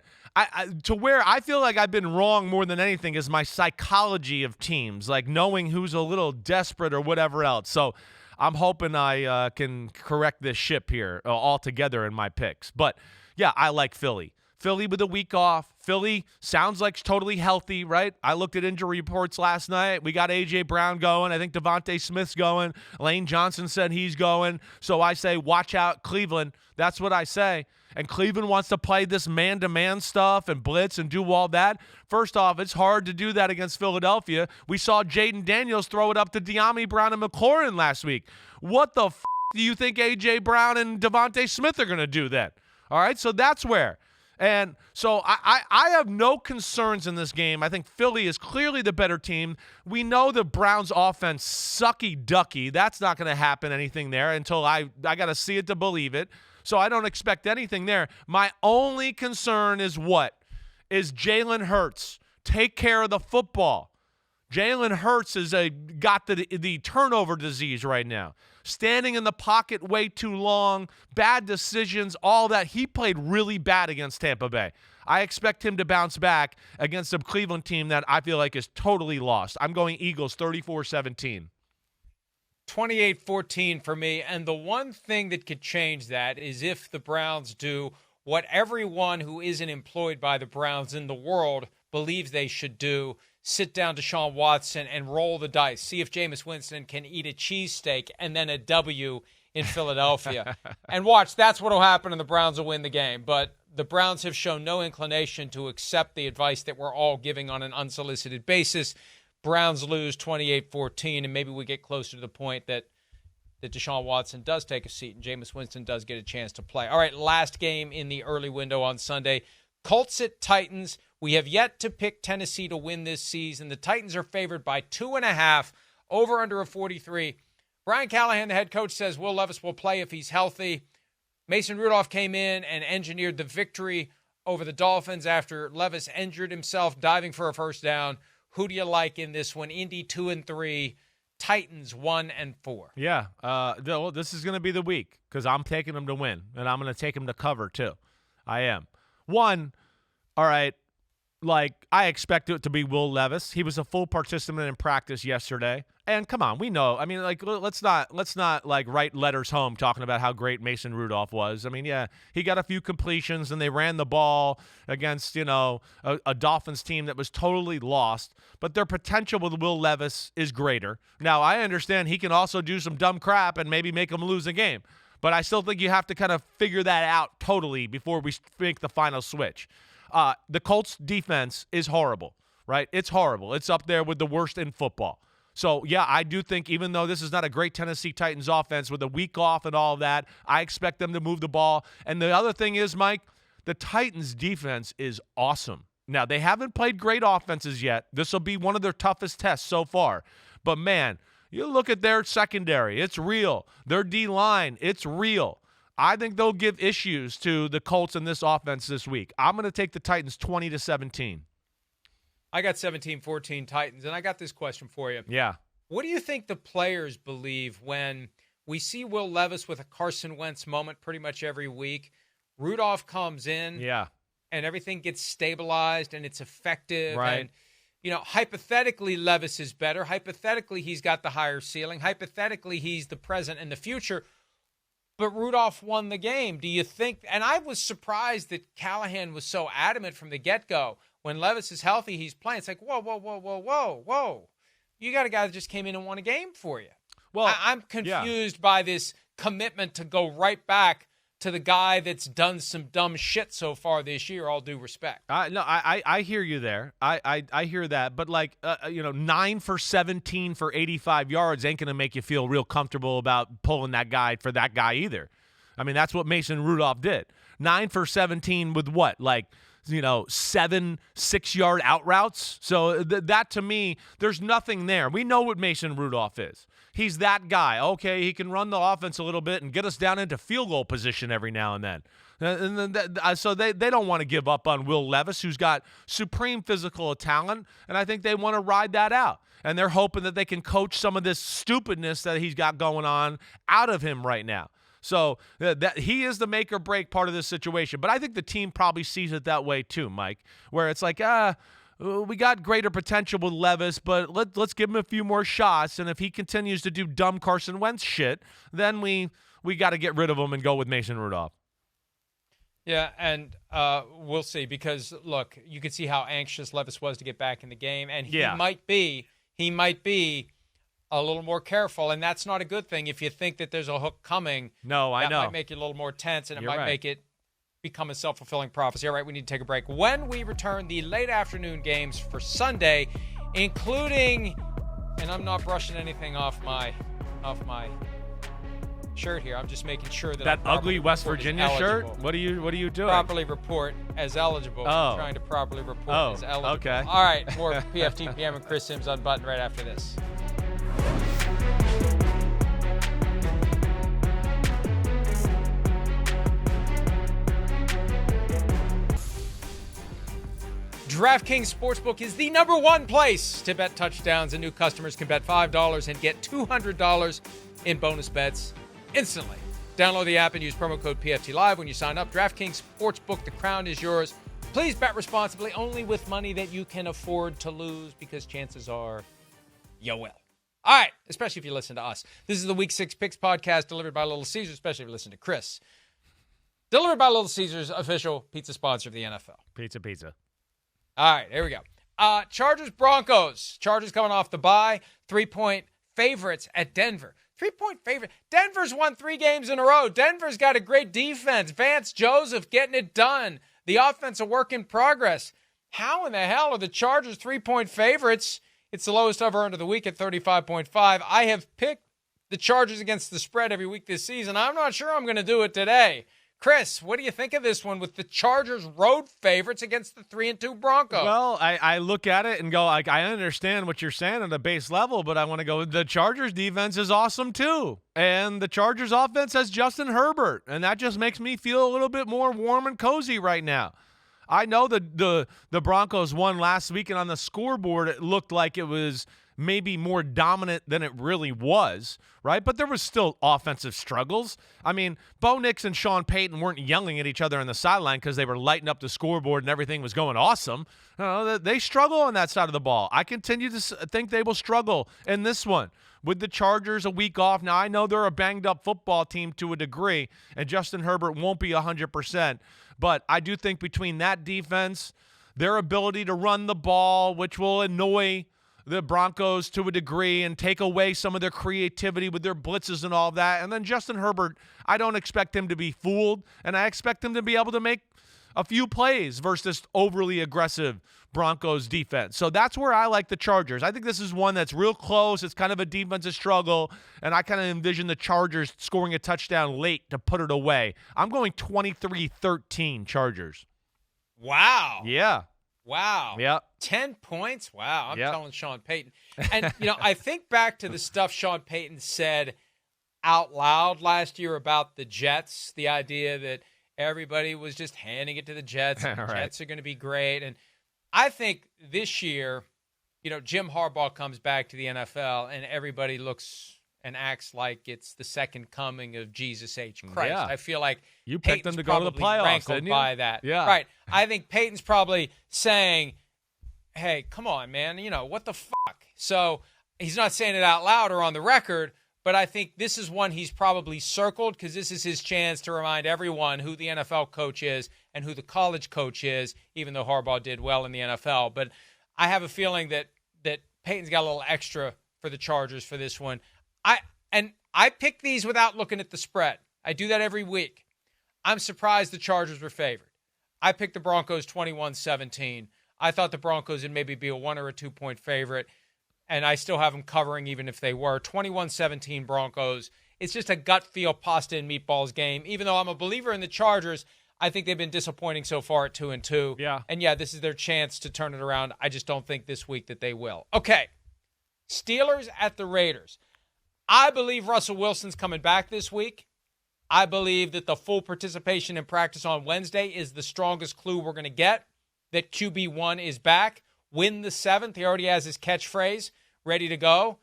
to where I feel like I've been wrong more than anything is my psychology of teams, like knowing who's a little desperate or whatever else. So I'm hoping I can correct this ship here altogether in my picks. But yeah, I like Philly. Philly with a week off. Philly sounds like totally healthy, right? I looked at injury reports last night. We got A.J. Brown going. I think Devontae Smith's going. Lane Johnson said he's going. So I say, watch out, Cleveland. That's what I say. And Cleveland wants to play this man-to-man stuff and blitz and do all that. First off, it's hard to do that against Philadelphia. We saw Jaden Daniels throw it up to De'Ami Brown and McLaurin last week. What the do you think A.J. Brown and Devontae Smith are going to do then? All right, so that's where. And so I have no concerns in this game. I think Philly is clearly the better team. We know the Browns' offense sucky-ducky. That's not going to happen anything there until I got to see it to believe it. So I don't expect anything there. My only concern is what? Is Jalen Hurts. Take care of the football. Jalen Hurts is got the turnover disease right now. Standing in the pocket way too long, bad decisions, all that. He played really bad against Tampa Bay. I expect him to bounce back against a Cleveland team that I feel like is totally lost. I'm going Eagles 34-17. 28-14 for me. And the one thing that could change that is if the Browns do what everyone who isn't employed by the Browns in the world believes they should do. Sit down Deshaun Watson and roll the dice. See if Jameis Winston can eat a cheesesteak and then a W in Philadelphia. And watch, that's what will happen and the Browns will win the game. But the Browns have shown no inclination to accept the advice that we're all giving on an unsolicited basis. Browns lose 28-14, and maybe we get closer to the point that Deshaun Watson does take a seat and Jameis Winston does get a chance to play. All right, last game in the early window on Sunday. Colts at Titans. We have yet to pick Tennessee to win this season. The Titans are favored by 2.5, over under a 43. Brian Callahan, the head coach, says Will Levis will play if he's healthy. Mason Rudolph came in and engineered the victory over the Dolphins after Levis injured himself diving for a first down. Who do you like in this one? Indy 2-3, Titans 1-4. Yeah, this is going to be the week because I'm taking them to win, and I'm going to take them to cover too. I am. One, all right, like I expect it to be Will Levis. He was a full participant in practice yesterday. And come on, we know. I mean, like let's not like write letters home talking about how great Mason Rudolph was. I mean, yeah, he got a few completions and they ran the ball against, a Dolphins team that was totally lost, but their potential with Will Levis is greater. Now, I understand he can also do some dumb crap and maybe make them lose a game, but I still think you have to kind of figure that out totally before we make the final switch. The Colts defense is horrible, right? It's horrible. It's up there with the worst in football. So, yeah, I do think even though this is not a great Tennessee Titans offense with a week off and all of that, I expect them to move the ball. And the other thing is, Mike, the Titans defense is awesome. Now, they haven't played great offenses yet. This will be one of their toughest tests so far. But, man, you look at their secondary. It's real. Their D-line, it's real. I think they'll give issues to the Colts in this offense this week. I'm going to take the Titans 20-17. I got 17-14 Titans, and I got this question for you. Yeah. What do you think the players believe when we see Will Levis with a Carson Wentz moment pretty much every week? Rudolph comes in, and everything gets stabilized, and it's effective. Right. And, hypothetically, Levis is better. Hypothetically, he's got the higher ceiling. Hypothetically, he's the present and the future. But Rudolph won the game. Do you think – and I was surprised that Callahan was so adamant from the get-go. When Levis is healthy, he's playing. It's like, whoa. You got a guy that just came in and won a game for you. Well, I'm confused by this commitment to go right back to the guy that's done some dumb shit so far this year, all due respect. I hear you there. I hear that. But, 9 for 17 for 85 yards ain't going to make you feel real comfortable about pulling that guy for that guy either. I mean, that's what Mason Rudolph did. 9 for 17 with what? 7 6-yard out routes. So that to me, there's nothing there. We know what Mason Rudolph is. He's that guy. Okay, he can run the offense a little bit and get us down into field goal position every now and then. So they don't want to give up on Will Levis, who's got supreme physical talent, and I think they want to ride that out. And they're hoping that they can coach some of this stupidness that he's got going on out of him right now. So that he is the make or break part of this situation. But I think the team probably sees it that way too, Mike, where it's like, we got greater potential with Levis, but let's give him a few more shots. And if he continues to do dumb Carson Wentz shit, then we got to get rid of him and go with Mason Rudolph. Yeah, and we'll see because, look, you can see how anxious Levis was to get back in the game. And he might be a little more careful, and that's not a good thing if you think that there's a hook coming. No, I know. That might make it a little more tense, and it might make it become a self-fulfilling prophecy. All right, we need to take a break. When we return, the late afternoon games for Sunday, including, and I'm not brushing anything off my shirt here. I'm just making sure that ugly West Virginia shirt. What are you doing? Properly report as eligible. I'm trying to properly report as eligible. Okay. All right, more PFT PM and Chris Simms Unbuttoned right after this. DraftKings Sportsbook is the #1 place to bet touchdowns, and new customers can bet $5 and get $200 in bonus bets instantly. Download the app and use promo code PFT Live when you sign up. DraftKings Sportsbook, the crown is yours. Please bet responsibly, only with money that you can afford to lose, because chances are you will. All right, especially if you listen to us. This is the Week 6 Picks podcast delivered by Little Caesars, especially if you listen to Chris. Delivered by Little Caesars, official pizza sponsor of the NFL. Pizza. All right, here we go. Chargers, Broncos. Chargers coming off the bye. 3-point favorites at Denver. 3-point favorite. Denver's won 3 games in a row. Denver's got a great defense. Vance Joseph getting it done. The offense a work in progress. How in the hell are the Chargers 3-point favorites? It's the lowest over under the week at 35.5. I have picked the Chargers against the spread every week this season. I'm not sure I'm going to do it today. Chris, what do you think of this one with the Chargers road favorites against the 3-2 Broncos? Well, I look at it and go, like, I understand what you're saying at a base level, but I want to go, the Chargers defense is awesome too. And the Chargers offense has Justin Herbert, and that just makes me feel a little bit more warm and cozy right now. I know the Broncos won last week, and on the scoreboard it looked like it was maybe more dominant than it really was, right? But there was still offensive struggles. I mean, Bo Nix and Sean Payton weren't yelling at each other on the sideline because they were lighting up the scoreboard and everything was going awesome. They struggle on that side of the ball. I continue to think they will struggle in this one. With the Chargers a week off, now I know they're a banged-up football team to a degree, and Justin Herbert won't be 100%, but I do think between that defense, their ability to run the ball, which will annoy the Broncos to a degree and take away some of their creativity with their blitzes and all of that. And then Justin Herbert, I don't expect him to be fooled, and I expect him to be able to make a few plays versus this overly aggressive Broncos defense. So that's where I like the Chargers. I think this is one that's real close. It's kind of a defensive struggle, and I kind of envision the Chargers scoring a touchdown late to put it away. I'm going 23-13 Chargers. Wow. Yeah. Wow. Yep. 10 points? Wow. I'm Yep. telling Sean Payton. And, I think back to the stuff Sean Payton said out loud last year about the Jets, the idea that everybody was just handing it to the Jets. And the Right. Jets are going to be great. And I think this year, Jim Harbaugh comes back to the NFL and everybody looks and acts like it's the second coming of Jesus H. Christ. Yeah. I feel like You picked Peyton's them to go to the probably playoffs, rankled didn't you? by that. Yeah. Right. I think Peyton's probably saying, hey, come on, man, what the fuck? So he's not saying it out loud or on the record, but I think this is one he's probably circled because this is his chance to remind everyone who the NFL coach is and who the college coach is, even though Harbaugh did well in the NFL. But I have a feeling that Peyton's got a little extra for the Chargers for this one. I pick these without looking at the spread. I do that every week. I'm surprised the Chargers were favored. I picked the Broncos 21-17. I thought the Broncos would maybe be a 1 or a 2 point favorite, and I still have them covering even if they were. 21-17 Broncos. It's just a gut feel pasta and meatballs game. Even though I'm a believer in the Chargers, I think they've been disappointing so far at 2-2. Yeah. And yeah, this is their chance to turn it around. I just don't think this week that they will. Okay. Steelers at the Raiders. I believe Russell Wilson's coming back this week. I believe that the full participation in practice on Wednesday is the strongest clue we're going to get that QB1 is back. Win the 7th. He already has his catchphrase ready to go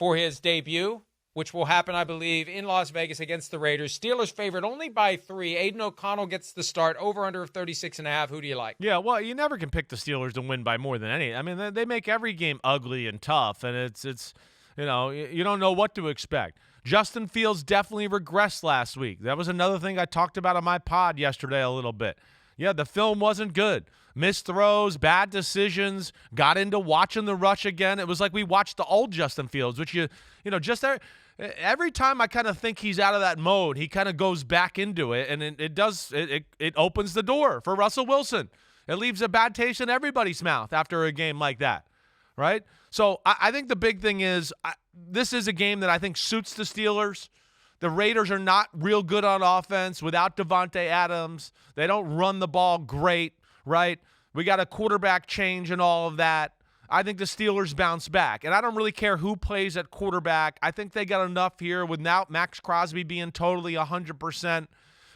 for his debut, which will happen, I believe, in Las Vegas against the Raiders. Steelers favored only by 3. Aiden O'Connell gets the start. Over under of 36.5. Who do you like? Yeah, well, you never can pick the Steelers to win by more than any. I mean, they make every game ugly and tough, and it's you don't know what to expect. Justin Fields definitely regressed last week. That was another thing I talked about on my pod yesterday a little bit. Yeah, the film wasn't good. Missed throws, bad decisions, got into watching the rush again. It was like we watched the old Justin Fields, which just there. Every time I kind of think he's out of that mode, he kind of goes back into it, and it opens the door for Russell Wilson. It leaves a bad taste in everybody's mouth after a game like that, right? So I think the big thing is this is a game that I think suits the Steelers. The Raiders are not real good on offense without Devontae Adams. They don't run the ball great, right? We got a quarterback change and all of that. I think the Steelers bounce back. And I don't really care who plays at quarterback. I think they got enough here without Max Crosby being totally 100%.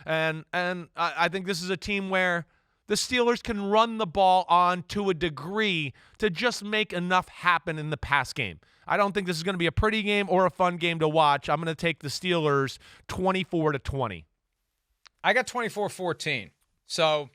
And I think this is a team where the Steelers can run the ball on to a degree to just make enough happen in the pass game. I don't think this is going to be a pretty game or a fun game to watch. I'm going to take the Steelers 24-20. I got 24-14. So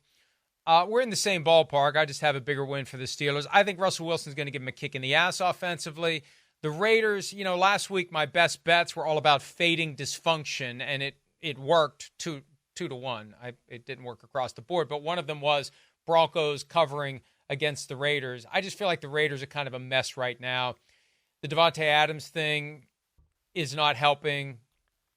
we're in the same ballpark. I just have a bigger win for the Steelers. I think Russell Wilson's going to give him a kick in the ass offensively. The Raiders, last week my best bets were all about fading dysfunction, and it worked 2-1. It didn't work across the board, but one of them was Broncos covering against the Raiders. I just feel like the Raiders are kind of a mess right now. The Devontae Adams thing is not helping,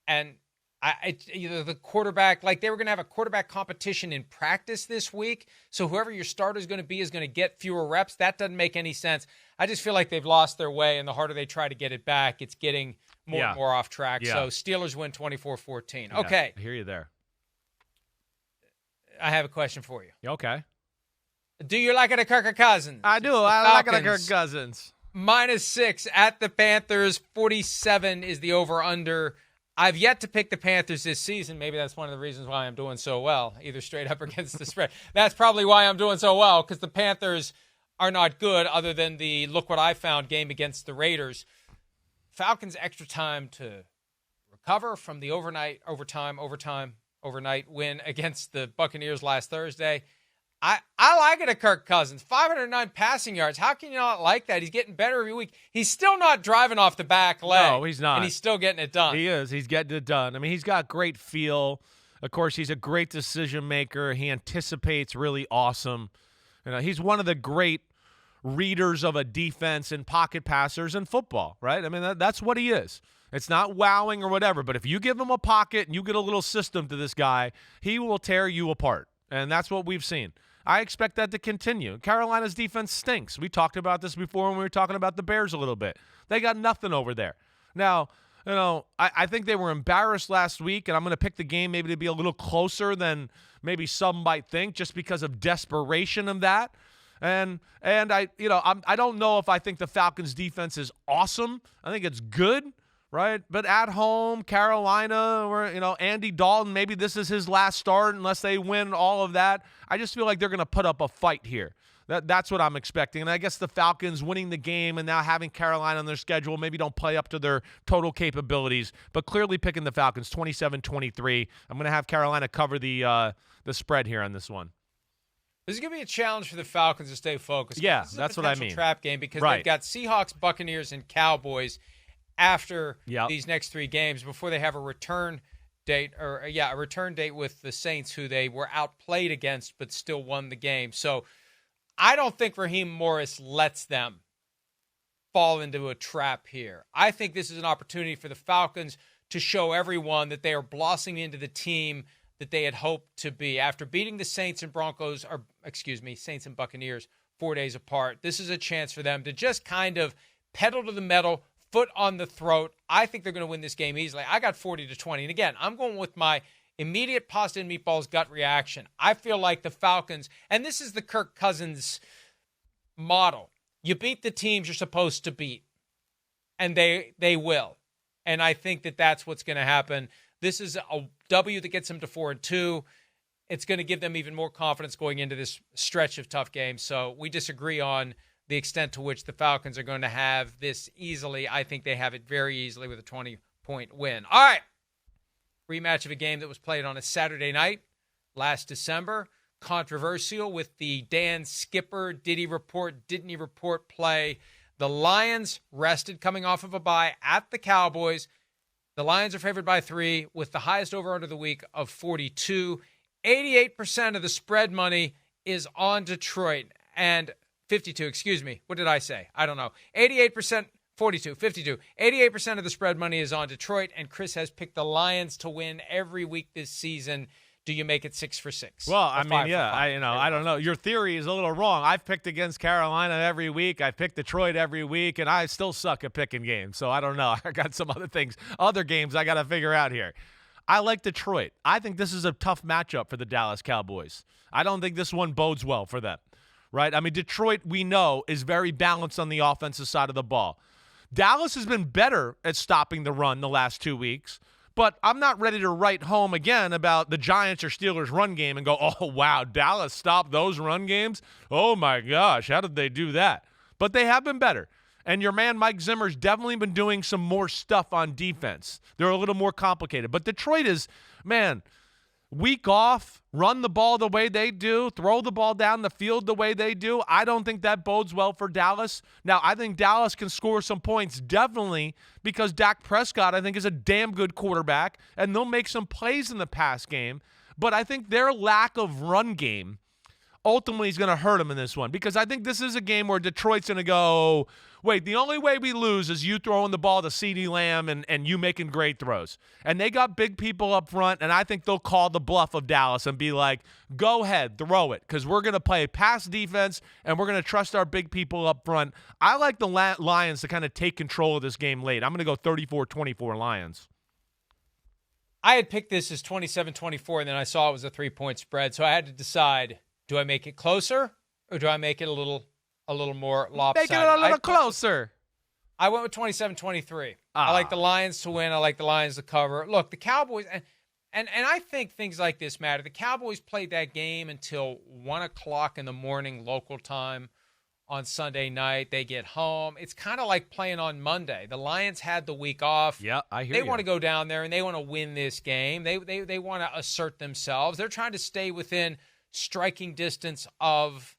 and the quarterback, like they were going to have a quarterback competition in practice this week, so whoever your starter is going to be is going to get fewer reps. That doesn't make any sense. I just feel like they've lost their way, and the harder they try to get it back, it's getting more and more off track. Yeah. So Steelers win 24-14. Yeah, Okay. I hear you there. I have a question for you. Okay. Do you like it at Kirk Cousins? I do. I like it at Kirk Cousins. -6 at the Panthers. 47 is the over-under. I've yet to pick the Panthers this season. Maybe that's one of the reasons why I'm doing so well, either straight up against the spread. That's probably why I'm doing so well, because the Panthers are not good other than the look what I found game against the Raiders. Falcons extra time to recover from the overnight win against the Buccaneers last Thursday. I like it at Kirk Cousins. 509 passing yards. How can you not like that? He's getting better every week. He's still not driving off the back leg. No, he's not. And he's still getting it done. He is. He's getting it done. I mean, he's got great feel. Of course, he's a great decision maker. He anticipates really awesome. You know, he's one of the great readers of a defense and pocket passers in football, right? I mean, that's what he is. It's not wowing or whatever, but if you give him a pocket and you get a little system to this guy, he will tear you apart. And that's what we've seen. I expect that to continue. Carolina's defense stinks. We talked about this before when we were talking about the Bears a little bit. They got nothing over there. Now, you know, I think they were embarrassed last week, and I'm going to pick the game maybe to be a little closer than maybe some might think, just because of desperation of that. And I don't know if I think the Falcons defense is awesome. I think it's good, right? But at home, Carolina, or Andy Dalton, maybe this is his last start unless they win all of that. I just feel like they're going to put up a fight here. That's what I'm expecting. And I guess the Falcons winning the game and now having Carolina on their schedule maybe don't play up to their total capabilities, but clearly picking the Falcons 27-23. I'm going to have Carolina cover the spread here on this one. This is going to be a challenge for the Falcons to stay focused. Yeah, that's what I mean. Trap game because they've got Seahawks, Buccaneers, and Cowboys after these next 3 games before they have a return date with the Saints, who they were outplayed against but still won the game. So I don't think Raheem Morris lets them fall into a trap here. I think this is an opportunity for the Falcons to show everyone that they are blossoming into the team that they had hoped to be. After beating the Saints and Saints and Buccaneers 4 days apart, this is a chance for them to just kind of pedal to the metal, foot on the throat. I think they're going to win this game easily. I got 40-20. And again, I'm going with my immediate pasta and meatballs gut reaction. I feel like the Falcons, and this is the Kirk Cousins model. You beat the teams you're supposed to beat, and they will. And I think that's what's going to happen. This is a W that gets them to 4-2. It's going to give them even more confidence going into this stretch of tough games. So we disagree on the extent to which the Falcons are going to have this easily. I think they have it very easily with a 20-point win. All right. Rematch of a game that was played on a Saturday night last December. Controversial with the Dan Skipper, did he report, didn't he report play. The Lions rested coming off of a bye at the Cowboys. The Lions are favored by 3 with the highest over-under of the week of 42. 88% of the spread money is on Detroit. And 52, excuse me. What did I say? I don't know. 88%, 42, 52. 88% of the spread money is on Detroit, and Chris has picked the Lions to win every week this season. Do you make it 6 for 6? Well, I mean, yeah, I don't know. Your theory is a little wrong. I've picked against Carolina every week. I've picked Detroit every week, and I still suck at picking games. So I don't know. I got some other games I got to figure out here. I like Detroit. I think this is a tough matchup for the Dallas Cowboys. I don't think this one bodes well for them, right? I mean, Detroit, we know, is very balanced on the offensive side of the ball. Dallas has been better at stopping the run the last 2 weeks. But I'm not ready to write home again about the Giants or Steelers run game and go, oh, wow, Dallas stopped those run games? Oh, my gosh, how did they do that? But they have been better. And your man Mike Zimmer's definitely been doing some more stuff on defense. They're a little more complicated. But Detroit is, man, week off, run the ball the way they do, throw the ball down the field the way they do. I don't think that bodes well for Dallas. Now, I think Dallas can score some points, definitely, because Dak Prescott, I think, is a damn good quarterback, and they'll make some plays in the pass game. But I think their lack of run game ultimately is going to hurt them in this one, because I think this is a game where Detroit's going to go, wait, the only way we lose is you throwing the ball to CeeDee Lamb and you making great throws. And they got big people up front, and I think they'll call the bluff of Dallas and be like, go ahead, throw it, because we're going to play pass defense and we're going to trust our big people up front. I like the Lions to kind of take control of this game late. I'm going to go 34-24 Lions. I had picked this as 27-24, and then I saw it was a 3-point spread, so I had to decide, do I make it closer or do I make it a little more lopsided? Make it a little closer. I went with 27-23. I like the Lions to win. I like the Lions to cover. Look, the Cowboys, and I think things like this matter. The Cowboys played that game until 1 o'clock in the morning local time on Sunday night. They get home. It's kind of like playing on Monday. The Lions had the week off. Yeah, I hear you. They want to go down there and they want to win this game. They want to assert themselves. They're trying to stay within striking distance of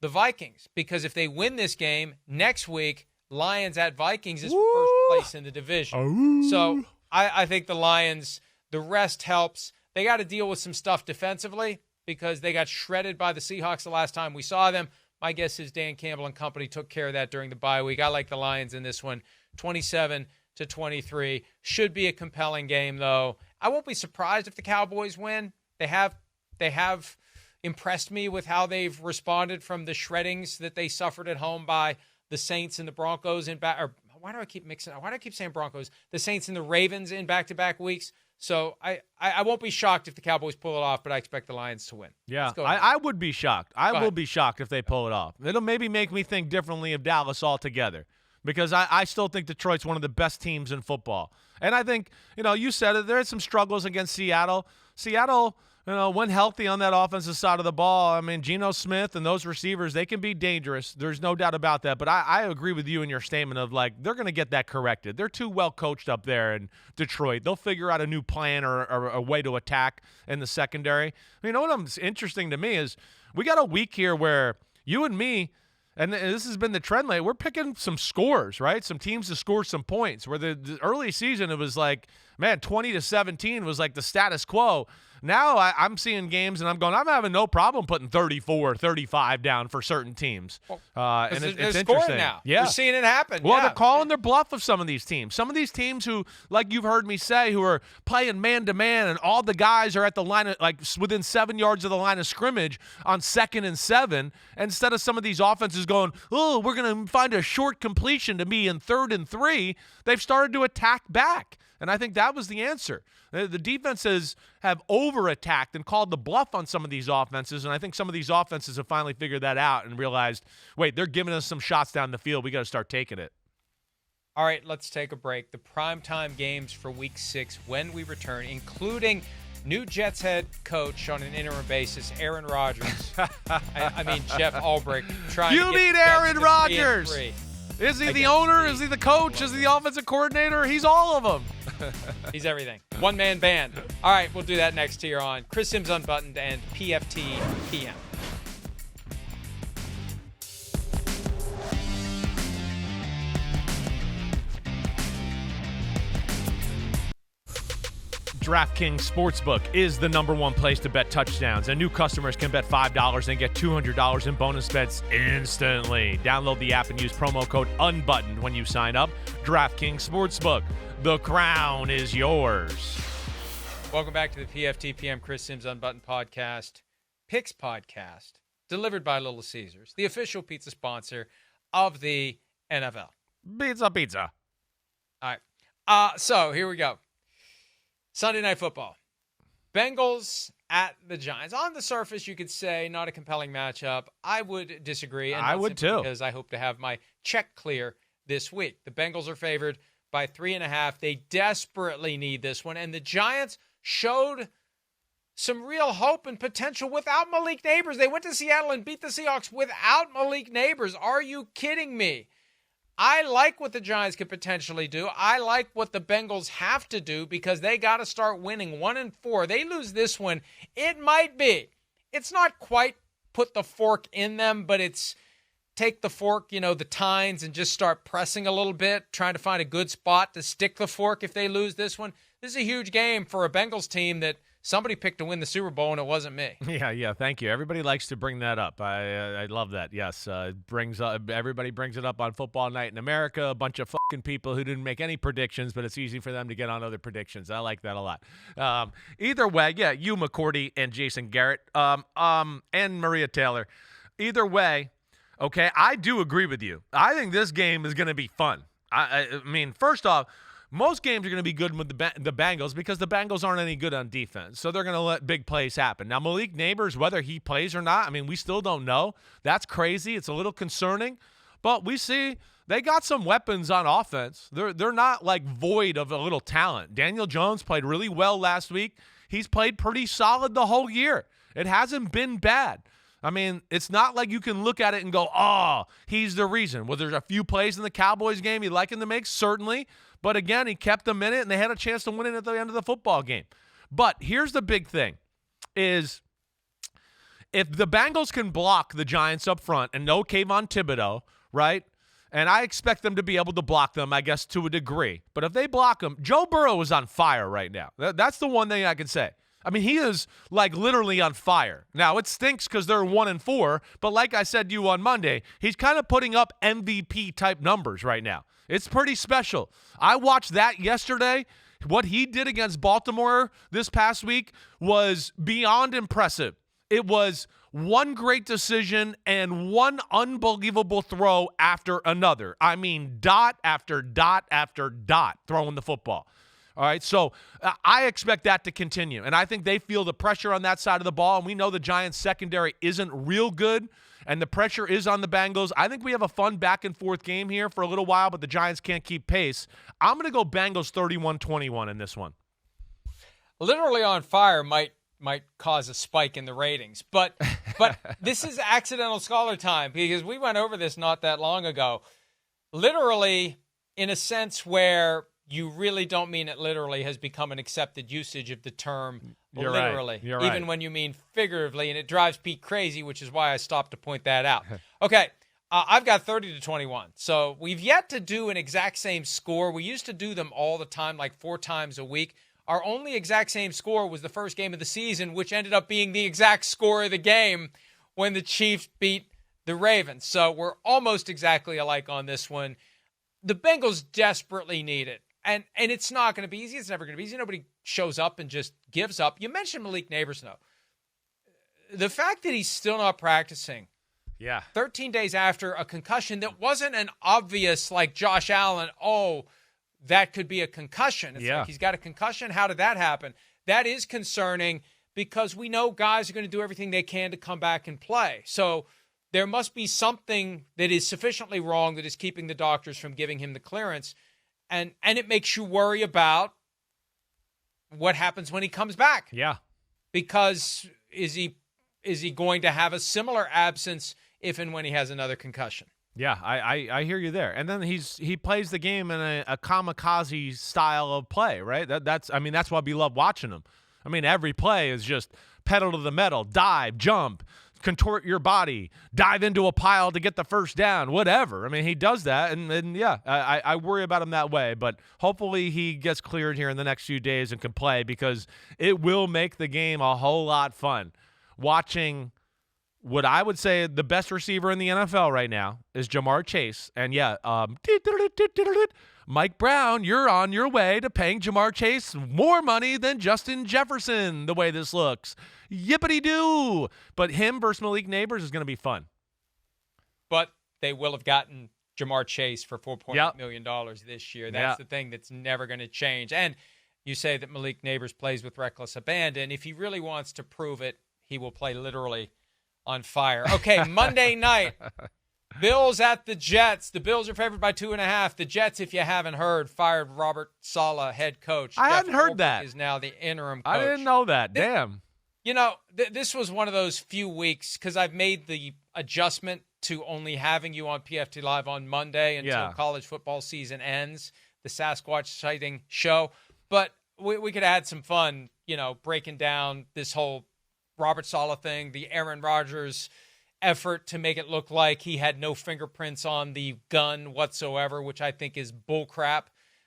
the Vikings, because if they win this game next week, Lions at Vikings is first place in the division. So I think the Lions, the rest helps. They got to deal with some stuff defensively because they got shredded by the Seahawks the last time we saw them. My guess is Dan Campbell and company took care of that during the bye week. I like the Lions in this one, 27-23. Should be a compelling game, though. I won't be surprised if the Cowboys win. They have impressed me with how they've responded from the shreddings that they suffered at home by the Saints and the Broncos why do I keep saying Broncos? The Saints and the Ravens in back-to-back weeks. So I won't be shocked if the Cowboys pull it off, but I expect the Lions to win. Yeah, I would be shocked. I will be shocked if they pull it off. It'll maybe make me think differently of Dallas altogether, because I still think Detroit's one of the best teams in football. And I think, you said it, there are some struggles against Seattle. Seattle, when healthy on that offensive side of the ball, I mean, Geno Smith and those receivers, they can be dangerous. There's no doubt about that. But I agree with you in your statement of, like, they're going to get that corrected. They're too well coached up there in Detroit. They'll figure out a new plan or a way to attack in the secondary. What's interesting to me is we got a week here where you and me, and this has been the trend lately, we're picking some scores, right? Some teams to score some points. Where the early season, it was like, man, 20-17 was like the status quo. Now I'm seeing games and I'm having no problem putting 34, 35 down for certain teams. And it's interesting now. Yeah. We're seeing it happen. Well, they're calling their bluff of some of these teams. Some of these teams who, like you've heard me say, who are playing man-to-man and all the guys are at the line of, like, within 7 yards of the line of scrimmage on 2nd and 7, instead of some of these offenses going, oh, we're going to find a short completion to be in 3rd and 3, they've started to attack back. And I think that was the answer. The defenses have over-attacked and called the bluff on some of these offenses, and I think some of these offenses have finally figured that out and realized, wait, they're giving us some shots down the field. We got to start taking it. All right, let's take a break. The primetime games for Week 6 when we return, including new Jets head coach on an interim basis, Aaron Rodgers. I mean, Jeff Ulbrich. You mean Aaron Rodgers? Is he the owner? Is he the coach? Is he the offensive coordinator? He's all of them. He's everything. One-man band. All right, we'll do that next here on Chris Simms Unbuttoned and PFT PM. DraftKings Sportsbook is the #1 place to bet touchdowns, and new customers can bet $5 and get $200 in bonus bets instantly. Download the app and use promo code UNBUTTONED when you sign up. DraftKings Sportsbook. The crown is yours. Welcome back to the PFTPM Chris Simms Unbuttoned podcast, Picks podcast, delivered by Little Caesars, the official pizza sponsor of the NFL. Pizza. All right. So here we go. Sunday Night Football. Bengals at the Giants. On the surface, you could say not a compelling matchup. I would disagree. And I would too. Because I hope to have my check clear this week. The Bengals are favored by 3.5. They desperately need this one. And the Giants showed some real hope and potential without Malik Nabers. They went to Seattle and beat the Seahawks without Malik Nabers. Are you kidding me? I like what the Giants could potentially do. I like what the Bengals have to do because they got to start winning 1-4. They lose this one. It might be. It's not quite put the fork in them, but it's take the fork, the tines, and just start pressing a little bit, trying to find a good spot to stick the fork if they lose this one. This is a huge game for a Bengals team that somebody picked to win the Super Bowl, and it wasn't me. Yeah. Thank you. Everybody likes to bring that up. I love that. Yes, everybody brings it up on Football Night in America. A bunch of fucking people who didn't make any predictions, but it's easy for them to get on other predictions. I like that a lot. Either way, yeah, you, McCourty, and Jason Garrett, and Maria Taylor. Either way, okay, I do agree with you. I think this game is going to be fun. I mean, first off, most games are going to be good with the Bengals because the Bengals aren't any good on defense. So they're going to let big plays happen. Now, Malik Neighbors, whether he plays or not, I mean, we still don't know. That's crazy. It's a little concerning. But we see they got some weapons on offense. They're not like void of a little talent. Daniel Jones played really well last week. He's played pretty solid the whole year. It hasn't been bad. I mean, it's not like you can look at it and go, oh, he's the reason. Well, there's a few plays in the Cowboys game you'd like him to make, certainly. But again, he kept them in it, and they had a chance to win it at the end of the football game. But here's the big thing, is if the Bengals can block the Giants up front and no Kayvon Thibodeau, right? And I expect them to be able to block them, I guess, to a degree. But if they block them, Joe Burrow is on fire right now. That's the one thing I can say. I mean, he is like literally on fire. Now, it stinks because they're 1-4, but like I said to you on Monday, he's kind of putting up MVP-type numbers right now. It's pretty special. I watched that yesterday. What he did against Baltimore this past week was beyond impressive. It was one great decision and one unbelievable throw after another. I mean, dot after dot after dot throwing the football. All right, so I expect that to continue. And I think they feel the pressure on that side of the ball. And we know the Giants' secondary isn't real good, and the pressure is on the Bengals. I think we have a fun back-and-forth game here for a little while, but the Giants can't keep pace. I'm going to go Bengals 31-21 in this one. Literally on fire might cause a spike in the ratings. But this is accidental scholar time because we went over this not that long ago. Literally, in a sense where you really don't mean it literally, has become an accepted usage of the term You're literally, right. You're even right. when you mean figuratively, and it drives Pete crazy, which is why I stopped to point that out. Okay, I've got 30-21. So we've yet to do an exact same score. We used to do them all the time, like 4 times a week. Our only exact same score was the first game of the season, which ended up being the exact score of the game when the Chiefs beat the Ravens. So we're almost exactly alike on this one. The Bengals desperately need it. And it's not going to be easy. It's never going to be easy. Nobody shows up and just gives up. You mentioned Malik Neighbors, though. The fact that he's still not practicing, 13 days after a concussion that wasn't an obvious, like Josh Allen, that could be a concussion. It's like he's got a concussion. How did that happen? That is concerning because we know guys are going to do everything they can to come back and play. So there must be something that is sufficiently wrong that is keeping the doctors from giving him the clearance. And it makes you worry about what happens when he comes back. Yeah. Because is he going to have a similar absence if and when he has another concussion? Yeah, I hear you there. And then he plays the game in a kamikaze style of play, right? That's why we love watching him. I mean, every play is just pedal to the metal, dive, jump, contort your body, dive into a pile to get the first down, whatever. I mean, he does that, and I worry about him that way. But hopefully he gets cleared here in the next few days and can play because it will make the game a whole lot fun. Watching what I would say the best receiver in the NFL right now is Jamar Chase. And Mike Brown, you're on your way to paying Jamar Chase more money than Justin Jefferson, the way this looks. Yippity-doo. But him versus Malik Neighbors is going to be fun. But they will have gotten Jamar Chase for $4.8 million this year. That's the thing that's never going to change. And you say that Malik Neighbors plays with reckless abandon. If he really wants to prove it, he will play literally on fire. Okay, Monday night, Bills at the Jets. The Bills are favored by 2.5. The Jets, if you haven't heard, fired Robert Saleh, head coach. I hadn't heard that. Is now the interim coach. I didn't know that. Damn. You know, this was one of those few weeks because I've made the adjustment to only having you on PFT Live on Monday until college football season ends, the Sasquatch sighting show. But we could add some fun, breaking down this whole Robert Saleh thing, the Aaron Rodgers effort to make it look like he had no fingerprints on the gun whatsoever, which I think is bullcrap.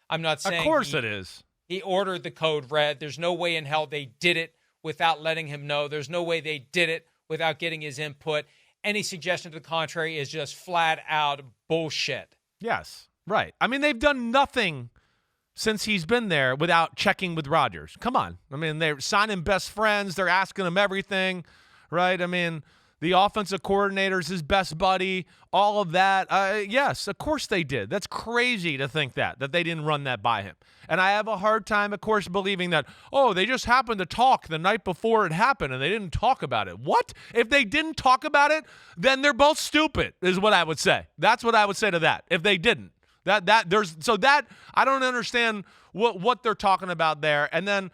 I'm not saying Of course it is. He ordered the code red. There's no way in hell they did it without letting him know. There's no way they did it without getting his input. Any suggestion to the contrary is just flat out bullshit. Yes, right. I mean, they've done nothing since he's been there without checking with Rodgers. Come on. I mean, they're signing best friends. They're asking him everything, right? I mean, the offensive coordinator's his best buddy, all of that. Yes, of course they did. That's crazy to think that they didn't run that by him. And I have a hard time, of course, believing that, they just happened to talk the night before it happened and they didn't talk about it. What? If they didn't talk about it, then they're both stupid, is what I would say. That's what I would say to that, if they didn't. I don't understand what they're talking about there. And then,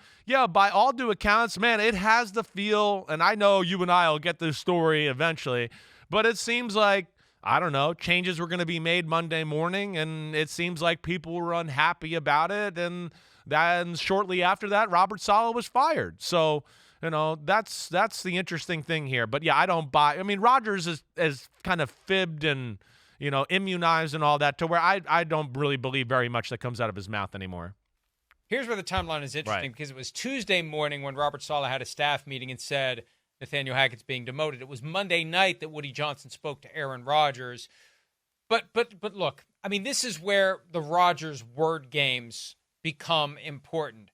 by all due accounts, man, it has the feel, and I know you and I will get this story eventually, but it seems like, I don't know, changes were going to be made Monday morning, and it seems like people were unhappy about it, and then shortly after that, Robert Saleh was fired. So, that's the interesting thing here. But, I don't buy – I mean, Rodgers is kind of fibbed and – immunized and all that to where I don't really believe very much that comes out of his mouth anymore. Here's where the timeline is interesting, because it was Tuesday morning when Robert Saleh had a staff meeting and said Nathaniel Hackett's being demoted. It was Monday night that Woody Johnson spoke to Aaron Rodgers. But look, I mean, this is where the Rodgers word games become important.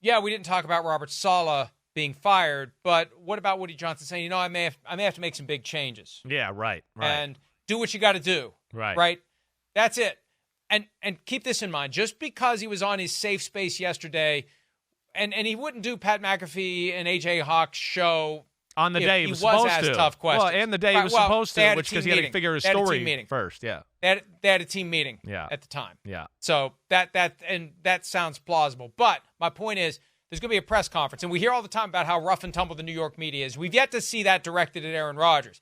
Yeah, we didn't talk about Robert Saleh being fired, but what about Woody Johnson saying, I may have to make some big changes. Yeah, right. And do what you got to do. Right. That's it. And keep this in mind. Just because he was on his safe space yesterday, and he wouldn't do Pat McAfee and AJ Hawk's show on the day he was supposed asked to. Tough questions. Well, and the day he was supposed to, which because he had to figure his story first. Yeah. They had a team meeting at the time. Yeah. So that sounds plausible. But my point is, there's going to be a press conference, and we hear all the time about how rough and tumble the New York media is. We've yet to see that directed at Aaron Rodgers.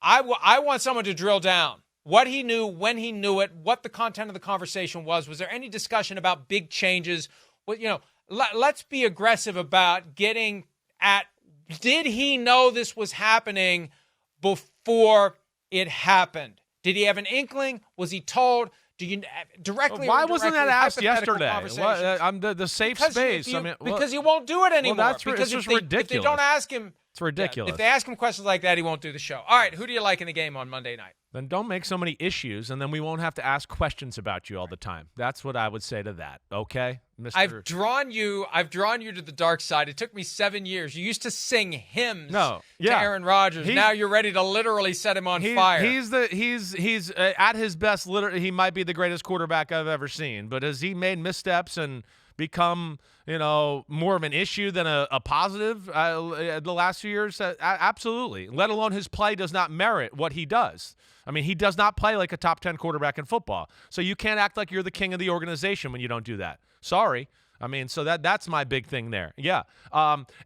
I want someone to drill down what he knew, when he knew it, what the content of the conversation was. Was there any discussion about big changes? Well, let's be aggressive about getting at, did he know this was happening before it happened? Did he have an inkling? Was he told? Do you directly? Why wasn't that asked yesterday? I'm the safe space. Because he won't do it anymore. Well, that's ridiculous. If they don't ask him. It's ridiculous. If they ask him questions like that, he won't do the show. All right, who do you like in the game on Monday night? Then don't make so many issues, and then we won't have to ask questions about you all the time. That's what I would say to that. Okay, Mr. I've drawn you to the dark side. It took me 7 years. You used to sing hymns to Aaron Rodgers. Now you're ready to literally set him on fire. He's at his best. Literally, he might be the greatest quarterback I've ever seen. But has he made missteps and become more of an issue than a positive the last few years? Absolutely. Let alone his play does not merit what he does. I mean, he does not play like a top 10 quarterback in football. So you can't act like you're the king of the organization when you don't do that. Sorry. I mean, so that's my big thing there. Yeah.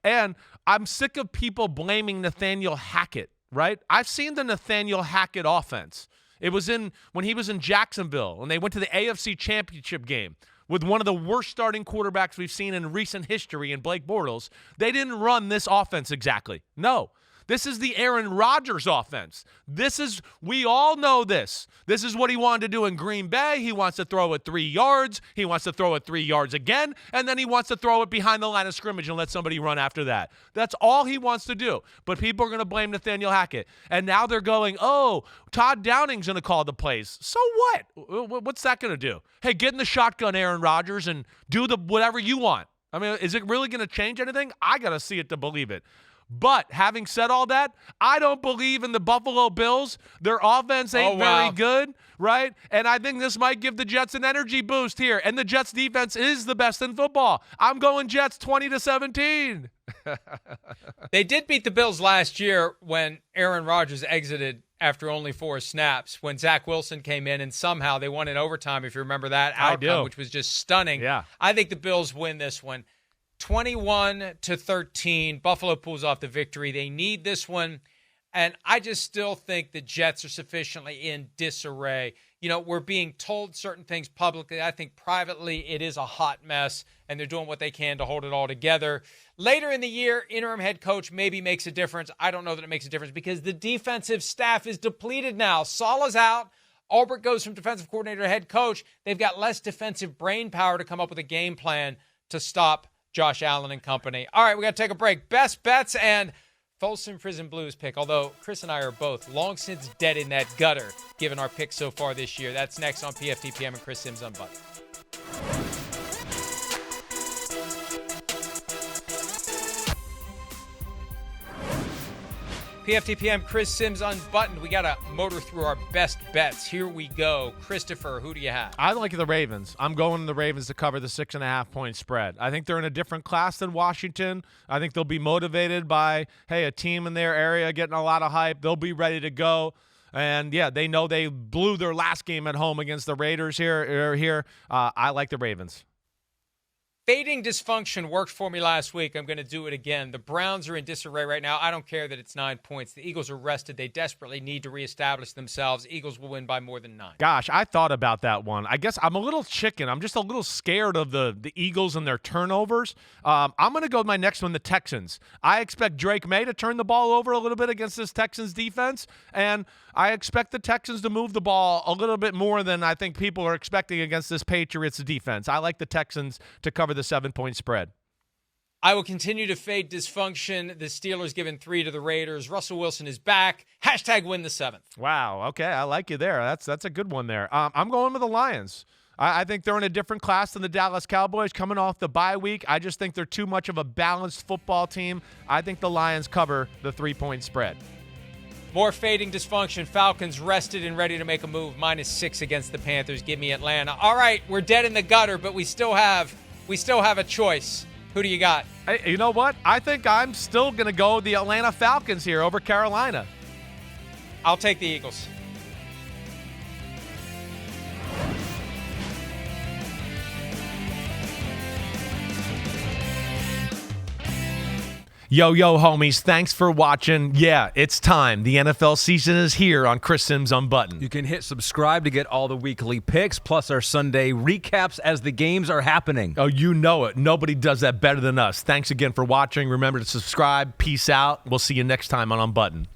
And I'm sick of people blaming Nathaniel Hackett, right? I've seen the Nathaniel Hackett offense. It was when he was in Jacksonville, and they went to the AFC Championship game with one of the worst starting quarterbacks we've seen in recent history in Blake Bortles. They didn't run this offense exactly. No. This is the Aaron Rodgers offense. We all know this. This is what he wanted to do in Green Bay. He wants to throw it 3 yards. He wants to throw it 3 yards again, and then he wants to throw it behind the line of scrimmage and let somebody run after that. That's all he wants to do. But people are going to blame Nathaniel Hackett. And now they're going, Todd Downing's going to call the plays. So what? What's that going to do? Hey, get in the shotgun, Aaron Rodgers, and do whatever you want. I mean, is it really going to change anything? I got to see it to believe it. But having said all that, I don't believe in the Buffalo Bills. Their offense ain't very good, right? And I think this might give the Jets an energy boost here. And the Jets defense is the best in football. I'm going Jets 20-17. They did beat the Bills last year when Aaron Rodgers exited after only 4 snaps, when Zach Wilson came in, and somehow they won in overtime, if you remember that outcome, which was just stunning. Yeah. I think the Bills win this one. 21-13, Buffalo pulls off the victory. They need this one, and I just still think the Jets are sufficiently in disarray. We're being told certain things publicly. I think privately it is a hot mess, and they're doing what they can to hold it all together. Later in the year, interim head coach maybe makes a difference. I don't know that it makes a difference because the defensive staff is depleted now. Saleh's out. Albert goes from defensive coordinator to head coach. They've got less defensive brain power to come up with a game plan to stop Josh Allen and company. All right, we got to take a break. Best bets and Folsom Prison Blues pick, although Chris and I are both long since dead in that gutter, given our picks so far this year. That's next on PFTPM and Chris Simms Unbuttoned. PFTPM, Chris Simms Unbuttoned. We got to motor through our best bets. Here we go. Christopher, who do you have? I like the Ravens. I'm going the Ravens to cover the 6.5-point spread. I think they're in a different class than Washington. I think they'll be motivated by, hey, a team in their area getting a lot of hype. They'll be ready to go. And, yeah, they know they blew their last game at home against the Raiders here. I like the Ravens. Fading dysfunction worked for me last week. I'm going to do it again. The Browns are in disarray right now. I don't care that it's 9 points. The Eagles are rested. They desperately need to reestablish themselves. Eagles will win by more than 9. Gosh, I thought about that one. I guess I'm a little chicken. I'm just a little scared of the Eagles and their turnovers. I'm going to go with my next one, the Texans. I expect Drake May to turn the ball over a little bit against this Texans defense, and I expect the Texans to move the ball a little bit more than I think people are expecting against this Patriots defense. I like the Texans to cover the 7-point spread. I will continue to fade dysfunction. The Steelers giving 3 to the Raiders. Russell Wilson is back. # win the 7th. Wow. Okay, I like you there. That's a good one there. I'm going with the Lions. I think they're in a different class than the Dallas Cowboys coming off the bye week. I just think they're too much of a balanced football team. I think the Lions cover the 3-point spread. More fading dysfunction. Falcons rested and ready to make a move. -6 against the Panthers. Give me Atlanta. All right, we're dead in the gutter, but we still have a choice. Who do you got? Hey, you know what? I think I'm still going to go the Atlanta Falcons here over Carolina. I'll take the Eagles. Yo, homies, thanks for watching. Yeah, it's time. The NFL season is here on Chris Simms Unbuttoned. You can hit subscribe to get all the weekly picks, plus our Sunday recaps as the games are happening. Oh, you know it. Nobody does that better than us. Thanks again for watching. Remember to subscribe. Peace out. We'll see you next time on Unbuttoned.